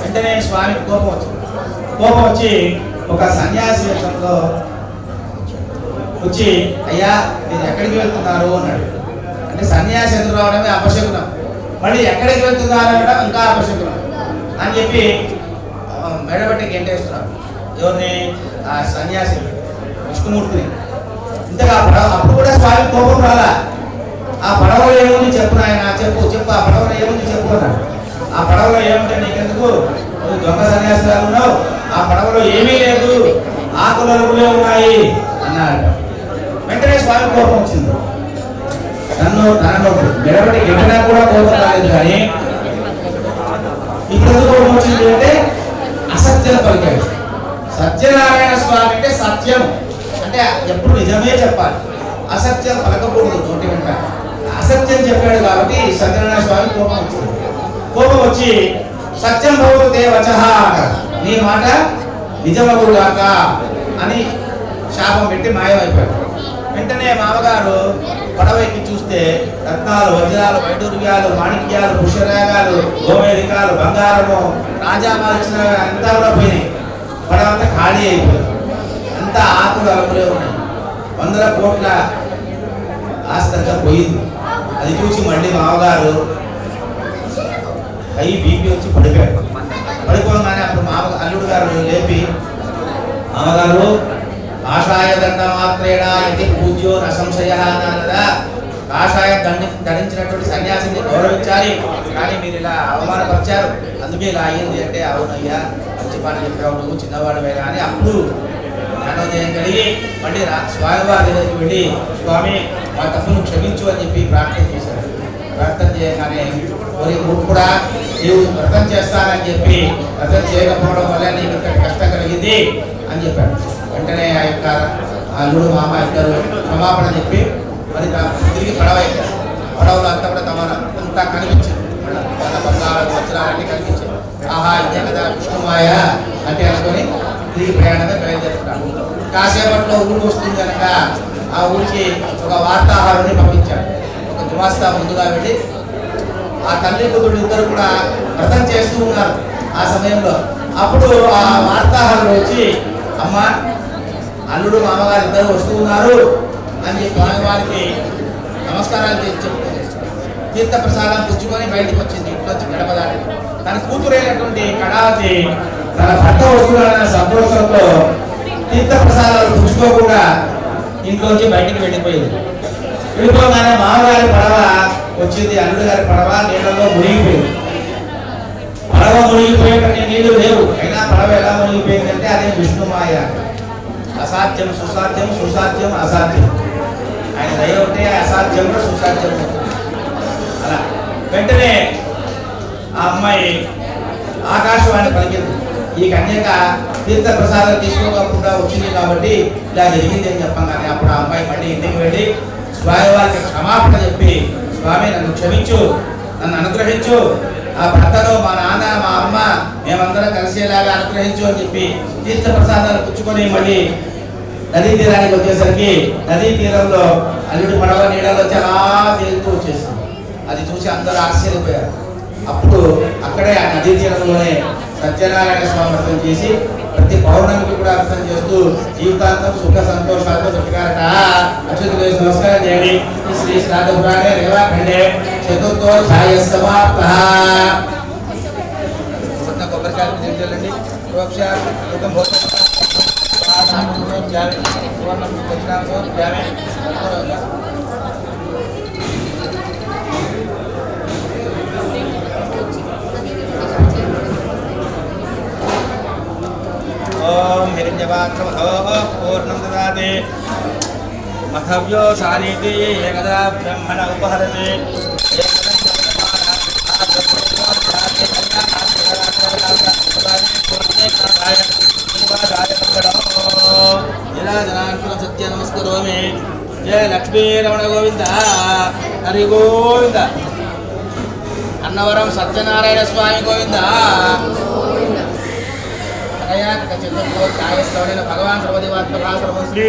వెంటనే స్వామికి కోపం వచ్చింది. కోపం వచ్చి ఒక సన్యాసి వేషంలో వచ్చి, అయ్యా మీరు ఎక్కడికి వెళ్తున్నారు అన్నాడు. అంటే సన్యాసి ఎదురు రావడమే అపశకునం, మళ్ళీ ఎక్కడికి వెళ్తున్నారు అనడం ఇంకా అపశకునం అని చెప్పి మెడబట్టి గెంటేస్తున్నారు. ఎవరిని? ఆ సన్యాసి విష్ణుమూర్తిని. ఇంతగా అప్పుడు కూడా స్వామి కోపం రాలా. ఆ పడవలో ఏముంది చెప్పు నాయన, చెప్పు చెప్పు ఆ పడవలో ఏముంది చెప్పు అన్నాడు. ఆ పడవలో ఏముంటే నీకెందుకు, నువ్వు దొంగ సన్యాసిగా ఉన్నావు, ఆ పడవలో ఏమీ లేదు, ఆకులరుగులే ఉన్నాయి అన్నాడు. వెంటనే స్వామి కోపం వచ్చింది. తనను మెడబట్టి గెంటినా కూడా కోపం రాలేదు. కానీ ఇప్పుడు కోపం వచ్చింది అంటే అసత్యం పలికాడు. సత్యనారాయణ స్వామి అంటే సత్యం అంటే ఎప్పుడు నిజమే చెప్పాలి, అసత్యం పలకకూడదు నోటి వెంట. అసత్యం చెప్పాడు కాబట్టి సత్యనారాయణ స్వామి కోపం వచ్చింది. కోపం వచ్చి సత్యం భవతే వచః, నీ మాట నిజమగుగాక అని శాపం పెట్టి మాయమైపోయాడు. వెంటనే మామగారు పడవ ఎక్కి చూస్తే రత్నాలు, వజ్రాలు, వైడూర్యాలు, మాణిక్యాలు, పుష్యరాగాలు, గోమేధికాలు, బంగారము, రాజామాల్చిన అంతా కూడా పోయినాయి. పడవ అంతా ఖాళీ అయిపోయింది. అంతా ఆకులు అలుపులే ఉన్నాయి. 100 కోట్ల ఆస్తి అంతా పోయింది. అది చూసి మళ్ళీ మామగారు హై బీపీ వచ్చి పడిపోయాడు. పడిపోగానే అప్పుడు అల్లుడు గారు లేపి, మామగారు ఆశాయ దండ మాత్రేణ ఇది పూజ్యో న సంశయ అన్నారా, కాషాయం ధరించినటువంటి సన్యాసిని గౌరవించాలి, కానీ మీరు ఇలా అవమానపరిచారు, అందుకే ఇలా అయ్యింది అంటే అవునయ్యా మంచి పని చెప్పావు, నువ్వు చిన్నవాడివైనా అని అప్పుడు జ్ఞానోదయం కలిగి మళ్ళీ స్వామివారి దగ్గరికి వెళ్ళి స్వామి మా తప్పును క్షమించు అని చెప్పి ప్రార్థన చేశారు. ప్రార్థన చేయగానే కూడా నీవు వ్రతం చేస్తానని చెప్పి వ్రతం చేయకపోవడం వల్ల నీకు ఇంతటి కష్టం కలిగింది అని చెప్పాడు. వెంటనే ఆ యొక్క అల్లుడు మామ ఇద్దరు క్షమాపణ చెప్పి మరి తిరిగి పడవ ఎక్కారు. పడవలో అంతా కూడా అంతా కనిపించింది, మన బంగారు వజ్రాలన్నీ కనిపించాయి. ఆహా ఇదే కదా విష్ణుమాయ అంటే అనుకొని తిరిగి ప్రయాణమే బయలుదేరుతున్నాడు. కాసేపట్లో ఊరు వస్తుంది కనుక ఆ ఊరికి ఒక వార్తాహరుని పంపించాడు. ఒక గుమాస్తా ముందుగా వెళ్ళి ఆ తల్లి కూతురు ఇద్దరు కూడా వ్రతం చేస్తూ ఉన్నారు ఆ సమయంలో. అప్పుడు ఆ వార్తాహరుడు వచ్చి అమ్మ అల్లుడు మామగారు ఇద్దరు వస్తూ ఉన్నారు అని చెప్పి స్వామివారికి నమస్కారాలు చేసి చెప్తుంది. తీర్థప్రసాదం పుచ్చుకొని బయటకు వచ్చింది ఇంట్లోంచి గడప దాటి. తన కూతురైనటువంటి కళావతి తన భర్త వస్తున్నాడన్న సంతోషంతో తీర్థప్రసాదాలు పుచ్చుకోకుండా ఇంట్లోంచి బయటికి వెళ్ళిపోయింది. వెళ్ళిపోగానే మామగారి పడవ వచ్చింది, అల్లుడు గారి పడవ నీళ్ళలో మునిగిపోయింది. పడవ మునిగిపోయేటటువంటి నీళ్లు లేవు, అయినా పడవ ఎలా మునిగిపోయిందంటే అదే విష్ణుమాయ. అసాధ్యం సుసాధ్యం, సుసాధ్యం అసాధ్యం. ఆయన దయ ఉంటే అసాధ్యంలో సుసాధ్యం అవుతుంది. అలా వెంటనే ఆ అమ్మాయి ఆకాశవాణి పలికింది, ఈ కన్యక తీర్థ ప్రసాదం తీసుకోకుండా వచ్చింది కాబట్టి ఇలా జరిగింది అని చెప్పగానే అప్పుడు ఆ అమ్మాయి మళ్ళీ ఇంటికి వెళ్ళి స్వామివారికి క్షమాపణ చెప్పి స్వామి నన్ను క్షమించు, నన్ను అనుగ్రహించు, ఆ భర్తలో మా నాన్న మా అమ్మ మేమందరం కలిసేలాగా అనుగ్రహించు అని చెప్పి తీర్థ ప్రసాదాలు పుచ్చుకొని మళ్ళీ నదీ తీరానికి వచ్చేసరికి నదీ తీరంలో అల్లుడు పడవ నీళ్ళలో చాలా తేలుతూ వచ్చేసింది. అది చూసి అందరూ ఆశ్చర్యపోయారు. అప్పుడు అక్కడే ఆ నదీ తీరంలోనే సత్యనారాయణ స్వామి వ్రతం చేసి ప్రతి పౌర్ణమికి కూడా వ్రతం చేస్తూ జీవితాంతం సుఖ సంతోషాలతో బ్రతికారట. అచ్యుతులు వేసి నమస్కారం చేయండి. శ్రీ శ్రాద్ధ పురాణే రేవాఖండే చతుర్థోధ్యాయ సమాప్తః. కొబ్బరికాయలు చేయాలండి. ఓం హిరణ్యపాత్రమథో పూర్ణం దదాతి మథవ్యో శారీతి ఏకదా బ్రహ్మణ ఉపహరతి సత్య నమస్కరోమి. జయ లక్ష్మీ రమణ గోవింద హరి గోవింద. అన్నవరం సత్యనారాయణ స్వామి గోవింద. చతుర్థోధ్యాయశ్రవణేన భగవాన్ సర్వదేవాత్మకాశ్రమం శ్రీ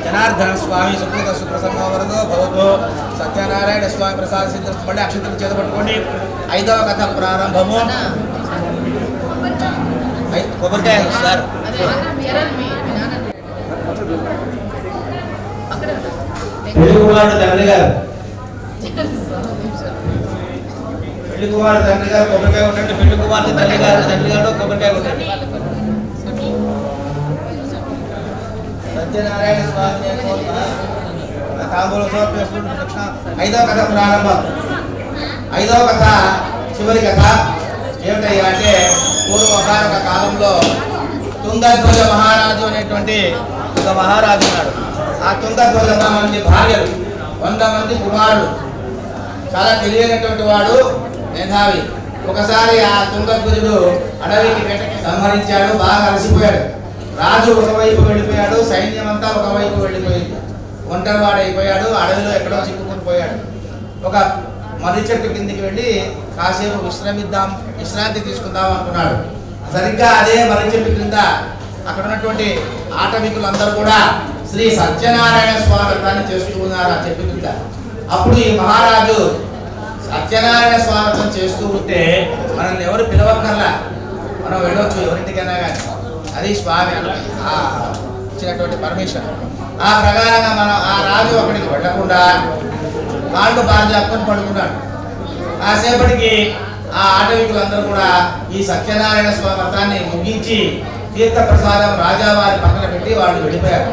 జనార్దన స్వామి సుకృత సుప్రసన్నో వరదో భవతో. సత్యనారాయణ స్వామి ప్రసాద సిద్ధి. మళ్ళీ అక్షంతలు చేతపట్టుకోండి. 5వ కథ ప్రారంభము. కొబ్బరికాయ సార్. పెళ్లి కుమారుడు తండ్రి గారు కొబ్బరికాయ ఉండండి. పెళ్లి కుమార్తె తండ్రి గారు కొబ్బరికాయ ఉండండి. సత్యనారాయణ స్వామి తాంబూల 5వ కథ ప్రారంభం. 5వ కథ చివరి కథ ఏమిటయ్యా అంటే పూర్వకాల కాలంలో తుంగధ్వజ మహారాజు అనేటువంటి ఒక మహారాజు ఉన్నాడు. ఆ తుంగధ్వజ 100 మంది భార్యలు, 100 మంది కుమారుడు, చాలా తెలియనటువంటి వాడు, మేధావి. ఒకసారి ఆ తుంగధ్వజుడు అడవికి వేటకి సంహరించాడు. బాగా అలసిపోయాడు. రాజు ఒకవైపు వెళ్ళిపోయాడు, సైన్యం అంతా ఒకవైపు వెళ్ళిపోయింది. ఒంటరివాడైపోయాడు. అడవిలో ఎక్కడో చిక్కుకుని పోయాడు. ఒక మర్రి చెట్టు కిందికి వెళ్ళి కాసేపు విశ్రాంతి తీసుకుందాం అనుకున్నాడు. సరిగ్గా అదే మర్రి చెట్టు కింద అక్కడ ఉన్నటువంటి ఆటవికులందరూ కూడా శ్రీ సత్యనారాయణ స్వామి వ్రతాన్ని చేస్తూ ఉన్నారు ఆ చెట్టు కింద. అప్పుడు ఈ మహారాజు సత్యనారాయణ స్వామి వ్రతం చేస్తూ ఉంటే మనల్ని ఎవరు పిలవక్కర్లా, మనం వెళ్ళవచ్చు ఎవరింటికైనా కానీ. అది స్వామి ఇచ్చినటువంటి పర్మిషన్. ఆ ప్రకారంగా మనం ఆ రాజు అక్కడికి వెళ్ళకుండా కాళ్ళు బాగా చెప్పుకొని పడుకున్నాడు. కాసేపటికి ఆ ఆటవికులందరూ కూడా ఈ సత్యనారాయణ స్వామి వ్రతాన్ని ముగించి తీర్థ ప్రసాదం రాజావారి పక్కన పెట్టి వాళ్ళు వెళ్ళిపోయారు.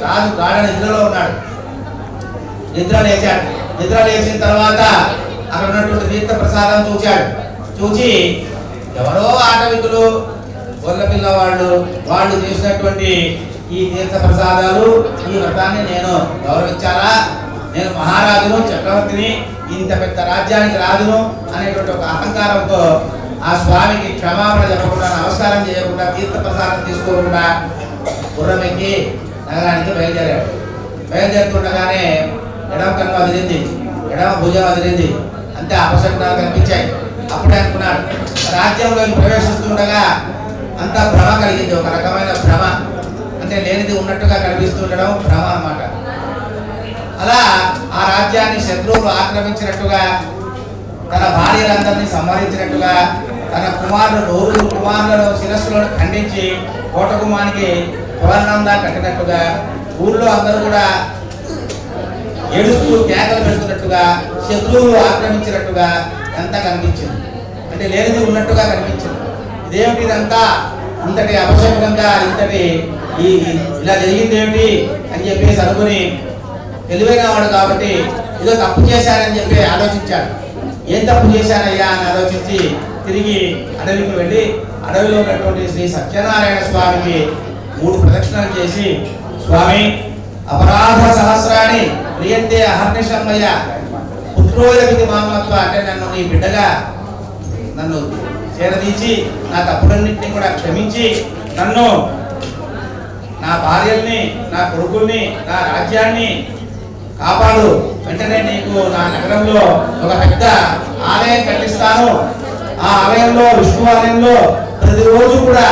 రాజు గాఢ నిద్రలో ఉన్నాడు. నిద్ర లేచాడు. నిద్ర లేచిన తర్వాత అక్కడ ఉన్నటువంటి తీర్థ ప్రసాదం చూశాడు. చూసి ఎవరో ఆటవికులు గొల్ల పిల్లవాళ్ళు వాళ్ళు చేసినటువంటి ఈ తీర్థ ప్రసాదాలు ఈ వ్రతాన్ని నేను గౌరవించాలా, నేను మహారాజును చక్రవర్తిని ఇంత పెద్ద రాజ్యానికి రాజును అనేటువంటి ఒక అహంకారంతో ఆ స్వామికి క్షమాపణ చెప్పకుండా నమస్కారం చేయకుండా తీర్థ ప్రసాదం తీసుకోకుండా గుర్రమెక్కి నగరానికి బయలుదేరాడు. బయలుదేరుతుండగానే ఎడమ కన్ను వదిలింది, ఎడమ భుజం వదిలింది, అంతే అపశకునాలు కనిపించాయి. అప్పుడే అనుకున్నాడు రాజ్యంలోకి ప్రవేశిస్తుండగా అంతా భ్రమ కలిగింది, ఒక రకమైన భ్రమ, అంటే లేనిది ఉన్నట్టుగా కనిపిస్తుండడం భ్రమ అన్నమాట. అలా ఆ రాజ్యాన్ని శత్రువులు ఆక్రమించినట్టుగా, తన భార్యలందరినీ సంహరించినట్టుగా, తన నూరుగురు కుమారులను శిరస్సులను ఖండించి కోటకుమానికి పవర్ణంగా కట్టినట్టుగా, ఊళ్ళో అందరూ కూడా ఏడుస్తూ కేకలు పెడుతున్నట్టుగా, శత్రువులు ఆక్రమించినట్టుగా ఎంత కనిపించింది, అంటే లేనిది ఉన్నట్టుగా కనిపించింది. ఇదేమిటి ఇదంతా ఇంతటి అపశకునంగా ఇంతటి ఇలా జరిగింది ఏమిటి అని చెప్పేసి అనుకుని తెలివైన వాడు కాబట్టి ఏదో తప్పు చేశారని చెప్పి ఆలోచించాడు. ఏం తప్పు చేశానయ్యా అని ఆలోచించి తిరిగి అడవికి వెళ్ళి అడవిలో ఉన్నటువంటి శ్రీ సత్యనారాయణ స్వామికి 3 ప్రదక్షిణలు చేసి, స్వామి అపరాధ సహస్రాన్ని ప్రియంతే అహర్నిశమ్మయ్య పుత్రోదవిధి మామత్వ, అంటే నన్ను నీ బిడ్డగా నన్ను చేరదీసి నా తప్పులన్నింటినీ కూడా క్షమించి నన్ను, నా భార్యల్ని, నా కొడుకుల్ని, నా రాజ్యాన్ని కాపాడు. వెంటనే నీకు నా నగరంలో ఒక పెద్ద ఆలయం కట్టిస్తాను. ఆ ఆలయంలో, విష్ణు ఆలయంలో ప్రతిరోజు కూడా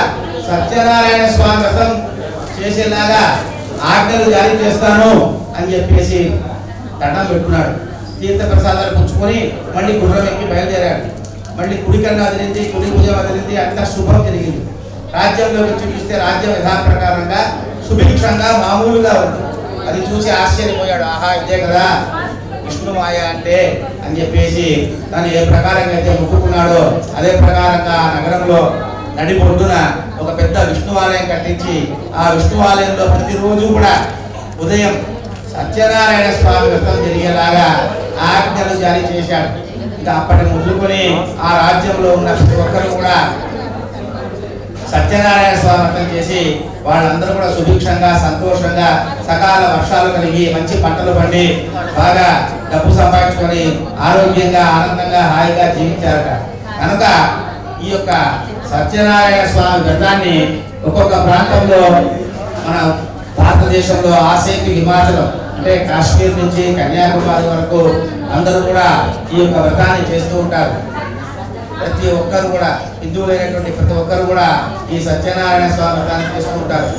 సత్యనారాయణ స్వామి వ్రతం చేసేలాగా ఆజ్ఞలు జారీ చేస్తాను అని చెప్పేసి దండం పెట్టుకున్నాడు. తీర్థ ప్రసాదాలు పుచ్చుకొని మళ్ళీ గుర్రం ఎక్కి బయలుదేరాడు. మళ్ళీ కుడి కన్ను వదిలింది, కుడి భుజం వదిలింది, అంతా శుభం జరిగింది. రాజ్యంలోకి చూపిస్తే రాజ్యం విధాన ప్రకారంగా సుభిక్షంగా మామూలుగా ఉంది. అది చూసి ఆశ్చర్యపోయాడు. ఆహా, ఇదే కదా విష్ణుమాయ అంటే అని చెప్పేసి తను ఏ ప్రకారంగా అయితే మొక్కుకున్నాడో అదే ప్రకారంగా ఆ నగరంలో నడిపొడ్డున ఒక పెద్ద విష్ణు ఆలయం కట్టించి ఆ విష్ణు ఆలయంలో ప్రతిరోజు కూడా ఉదయం సత్యనారాయణ స్వామి వ్రతం జరిగేలాగా ఆజ్ఞలు జారీ చేశాడు. ఇంకా అప్పటి మొదలుకొని ఆ రాజ్యంలో ఉన్న ప్రతి ఒక్కరు కూడా సత్యనారాయణ స్వామి వ్రతం చేసి వాళ్ళందరూ కూడా సుభిక్షంగా, సంతోషంగా, సకాల వర్షాలు కలిగి మంచి పంటలు పండి బాగా డబ్బు సంపాదించుకొని ఆరోగ్యంగా, ఆనందంగా, హాయిగా జీవించారట. కనుక ఈ యొక్క సత్యనారాయణ స్వామి వ్రతాన్ని ఒక్కొక్క ప్రాంతంలో మన భారతదేశంలో ఆసేతు హిమాచలం అంటే కాశ్మీర్ నుంచి కన్యాకుమారి వరకు అందరూ కూడా ఈ యొక్క వ్రతాన్ని చేస్తూ ఉంటారు. ప్రతి ఒక్కరు కూడా హిందువులైనటువంటి ప్రతి ఒక్కరు కూడా ఈ సత్యనారాయణ స్వామి వ్రతాన్ని చేస్తూ ఉంటారు.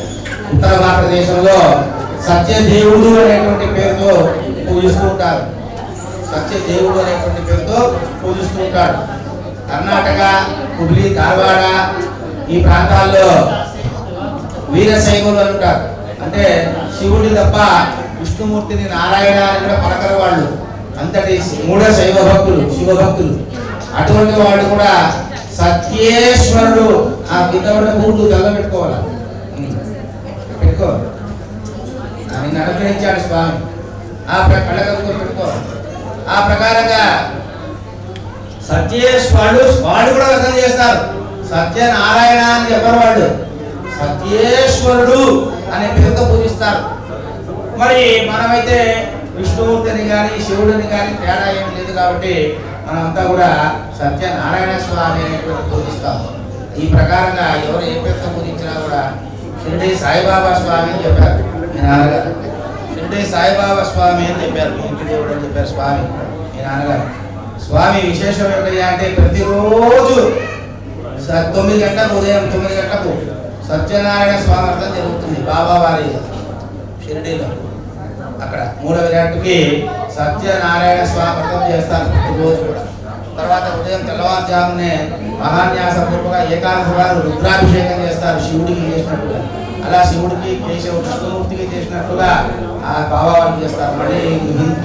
ఉత్తర భారతదేశంలో సత్యదేవుడు అనేటువంటి పేరుతో పూజిస్తూ ఉంటారు. సత్యదేవుడు అనేటువంటి పేరుతో పూజిస్తూ ఉంటారు. కర్ణాటక, హుబ్లీ, ధార్వాడ ఈ ప్రాంతాల్లో వీరశైవులు అంటారు. అంటే శివుడి తప్ప విష్ణుమూర్తిని నారాయణ అని కూడా పలకరు వాళ్ళు. అంతటి మూఢ శైవ భక్తులు, శివభక్తులు. అటువంటి వాళ్ళు కూడా సత్యేశ్వరుడు ఆ కింద పూలు తెల్ల పెట్టుకోవాలి, పెట్టుకోవాలి. ఆయన అనుగ్రహించాడు స్వామి. ఆ కళ్ళగలుగుతో పెట్టుకోవాలి. ఆ ప్రకారంగా సత్యేశ్వరుడు వాడు కూడా వ్రతం చేస్తారు. సత్యనారాయణ అని చెప్పరు వాళ్ళు, సత్యేశ్వరుడు అనే పేరుతో పూజిస్తారు. మరి మనమైతే విష్ణుమూర్తిని కానీ శివుడిని కానీ తేడా ఏమి లేదు కాబట్టి మనమంతా కూడా సత్యనారాయణ స్వామి అనేటువంటి పూజిస్తాం. ఈ ప్రకారంగా ఎవరు ఏ పేరుతో పూజించినా కూడా షిరిడి సాయిబాబా స్వామి అని చెప్పారు మీ నాన్నగారు. షిరిడి సాయిబాబా స్వామి అని చెప్పారు, మీ ఇంటి దేవుడు అని చెప్పారు స్వామి మీ నాన్నగారు. స్వామి విశేషం ఏంటయ్యా అంటే ప్రతిరోజు 9 గంటలకు, ఉదయం 9 గంటలకు సత్యనారాయణ స్వామి వ్రతం జరుగుతుంది బాబా వారి షిరిడీలో. అక్కడ మూడవ గంటకి సత్యనారాయణ స్వామి వ్రతం చేస్తారు ప్రతిరోజు కూడా. తర్వాత ఉదయం తెల్లవారుజామునే మహాన్యాసపూర్వకంగా ఏకాదశి వారు రుద్రాభిషేకం చేస్తారు శివుడికి చేసినట్టుగా. అలా శివుడికి, కేశవ కృష్ణమూర్తికి చేసినట్టుగా ఆ బాబావారికి చేస్తారు. మళ్ళీ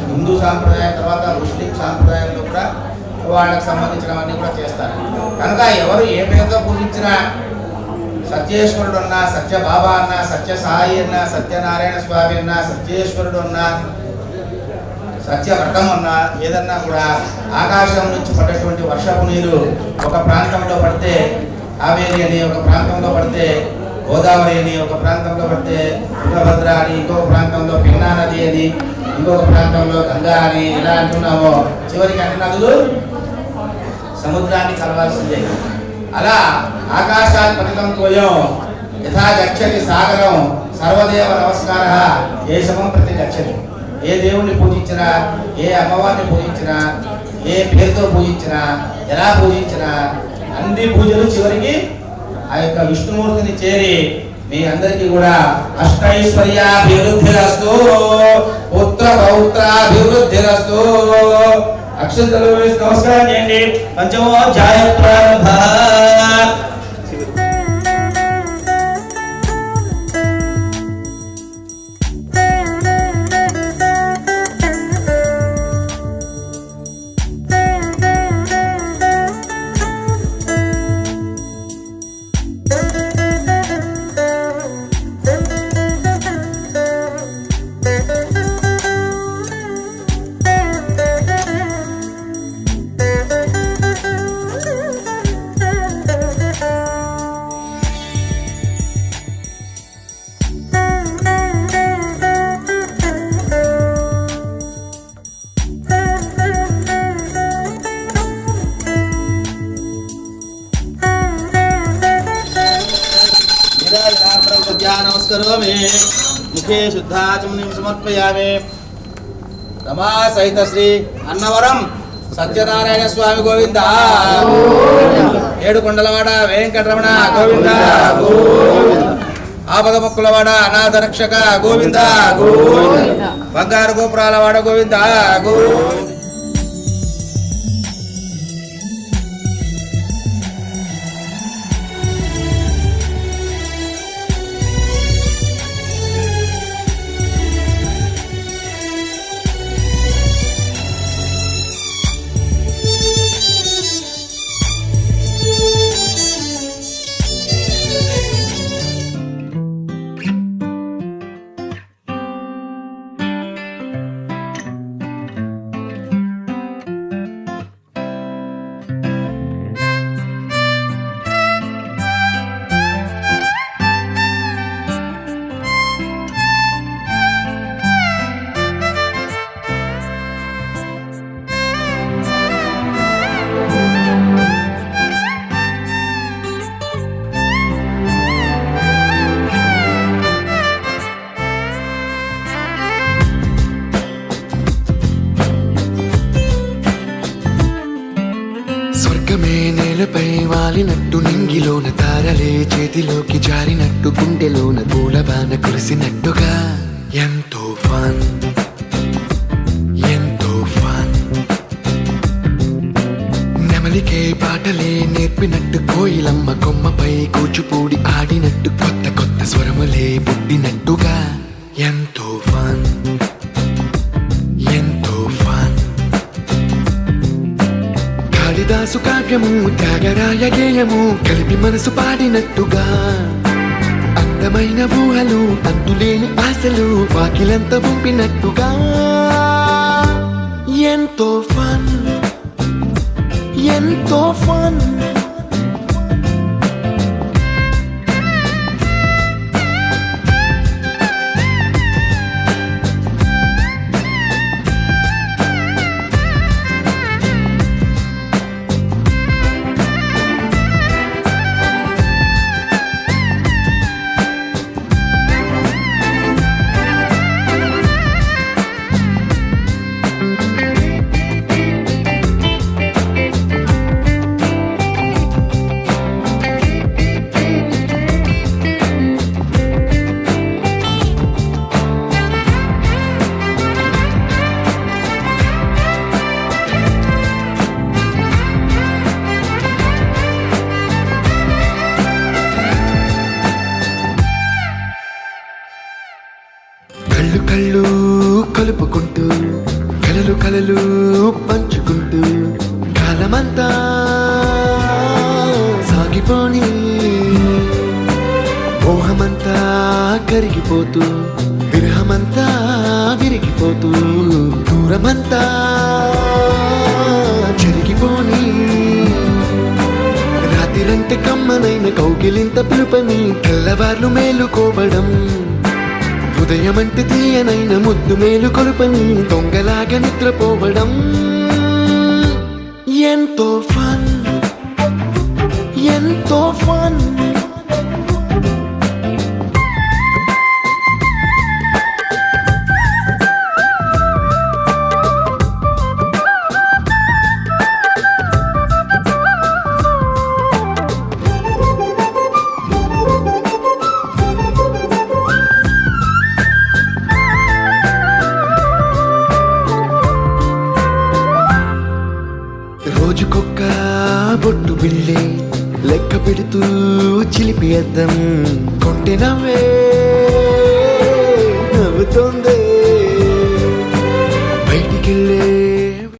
హిందూ సాంప్రదాయం తర్వాత ముస్లిం సాంప్రదాయంలో కూడా వాళ్ళకి సంబంధించినవన్నీ కూడా చేస్తారు. కనుక ఎవరు ఏ పేరుతో పూజించినా సత్యేశ్వరుడు అన్నా, సత్య బాబా అన్నా, సత్య సాయి అన్నా, సత్యనారాయణ స్వామి అన్నా, సత్యేశ్వరుడు అన్నా, సత్యవ్రతం అన్నా ఏదన్నా కూడా ఆకాశం నుంచి పడ్డటువంటి వర్షపు నీరు ఒక ప్రాంతంలో పడితే కావేరి అని, ఒక ప్రాంతంలో పడితే గోదావరి అని, ఒక ప్రాంతంలో పడితే తుంగభద్ర అని, ఇంకొక ప్రాంతంలో పిన్నా నది అని, ఇంకొక ప్రాంతంలో గంగా అని ఇలా అంటున్నామో చివరికి అన్ని నదులు సముద్రాన్ని కలవాల్సిందే. అలా ఆకాశాత్ పతితం తోయం యథా గచ్చతి సాగరం సర్వదేవ నమస్కార ఏ సమం ప్రతి గచ్చతి. ఏ దేవుణ్ణి పూజించినా, ఏ అమ్మవారిని పూజించినా, ఏ పేరుతో పూజించినా, ఎలా పూజించినా అన్ని పూజలు చివరికి ఆ యొక్క విష్ణుమూర్తిని చేరి మీ అందరికీ కూడా అష్టైశ్వర్యాభివృద్ధిరస్తు, పుత్ర పౌత్రాభివృద్ధిరస్తు. అక్షంతలు వేసి నమస్కారం చేయండి. పంచమోధ్యాయ ప్రారంభ. నమస్కరోమి. ముఖే శుద్ధాచమనిం సమర్పయామి. రమా సహిత శ్రీ అన్నవరం సత్యనారాయణ స్వామి గోవింద. ఏడుకొండలవాడ వెంకటరమణ గోవింద. ఆపద మొక్కులవాడ అనాథ రక్షక గోవింద. బంగారు గోపురాలవాడ గోవింద. స్వర్గమే నేలపై వాలినట్టు, నింగిలోన తారలే చేతిలోకి జారినట్టు, గుండెలోన పూలబాన కురిసినట్టుగా ఎంతో ఫన్, ఎంతో ఫన్. నెమలికే పాటలే నేర్పినట్టు, కోయిలమ్మ కొమ్మపై కూచిపూడి ఆడినట్టు, కొత్త కొత్త స్వరములే పుట్టినట్టుగా ఎంతో ఫన్, ఎంతో ఫన్. కాళిదాసు కావ్యము త్యాగరాయ గేయము కలిపి మనసు పాడినట్టుగా, అందమైన ఊహలు అంతులేని ఆశలు వాకిలంత పంపినట్టుగా ఎంతో ఫన్, ఎంతో ఫన్. కళ్ళు కళ్ళు కలుపుకుంటూ, కలలు కలలు పంచుకుంటూ, కాలమంతా సాగిపోని మోహమంతా కరిగిపోతూ, విరహమంతా విరిగిపోతూ, దూరమంతా చెరిగిపోని రాత్రిరంటే కమ్మనైన కౌగిలింత పిలుపని తెల్లవార్లు మేలుకోవడం ఉదయమంటే తీయనైన ముద్దు మేలు కొలుపని దొంగలాగా నిద్రపోవడం ఎంతో ఫన్ ఎంతో ఫన్ రోజుకొక్క బొట్టు బిళ్ళే లెక్క పెడుతూ చిలిపి అద్దం కొంటె నవ్వే నవ్వుతోందే బయటికెళ్ళే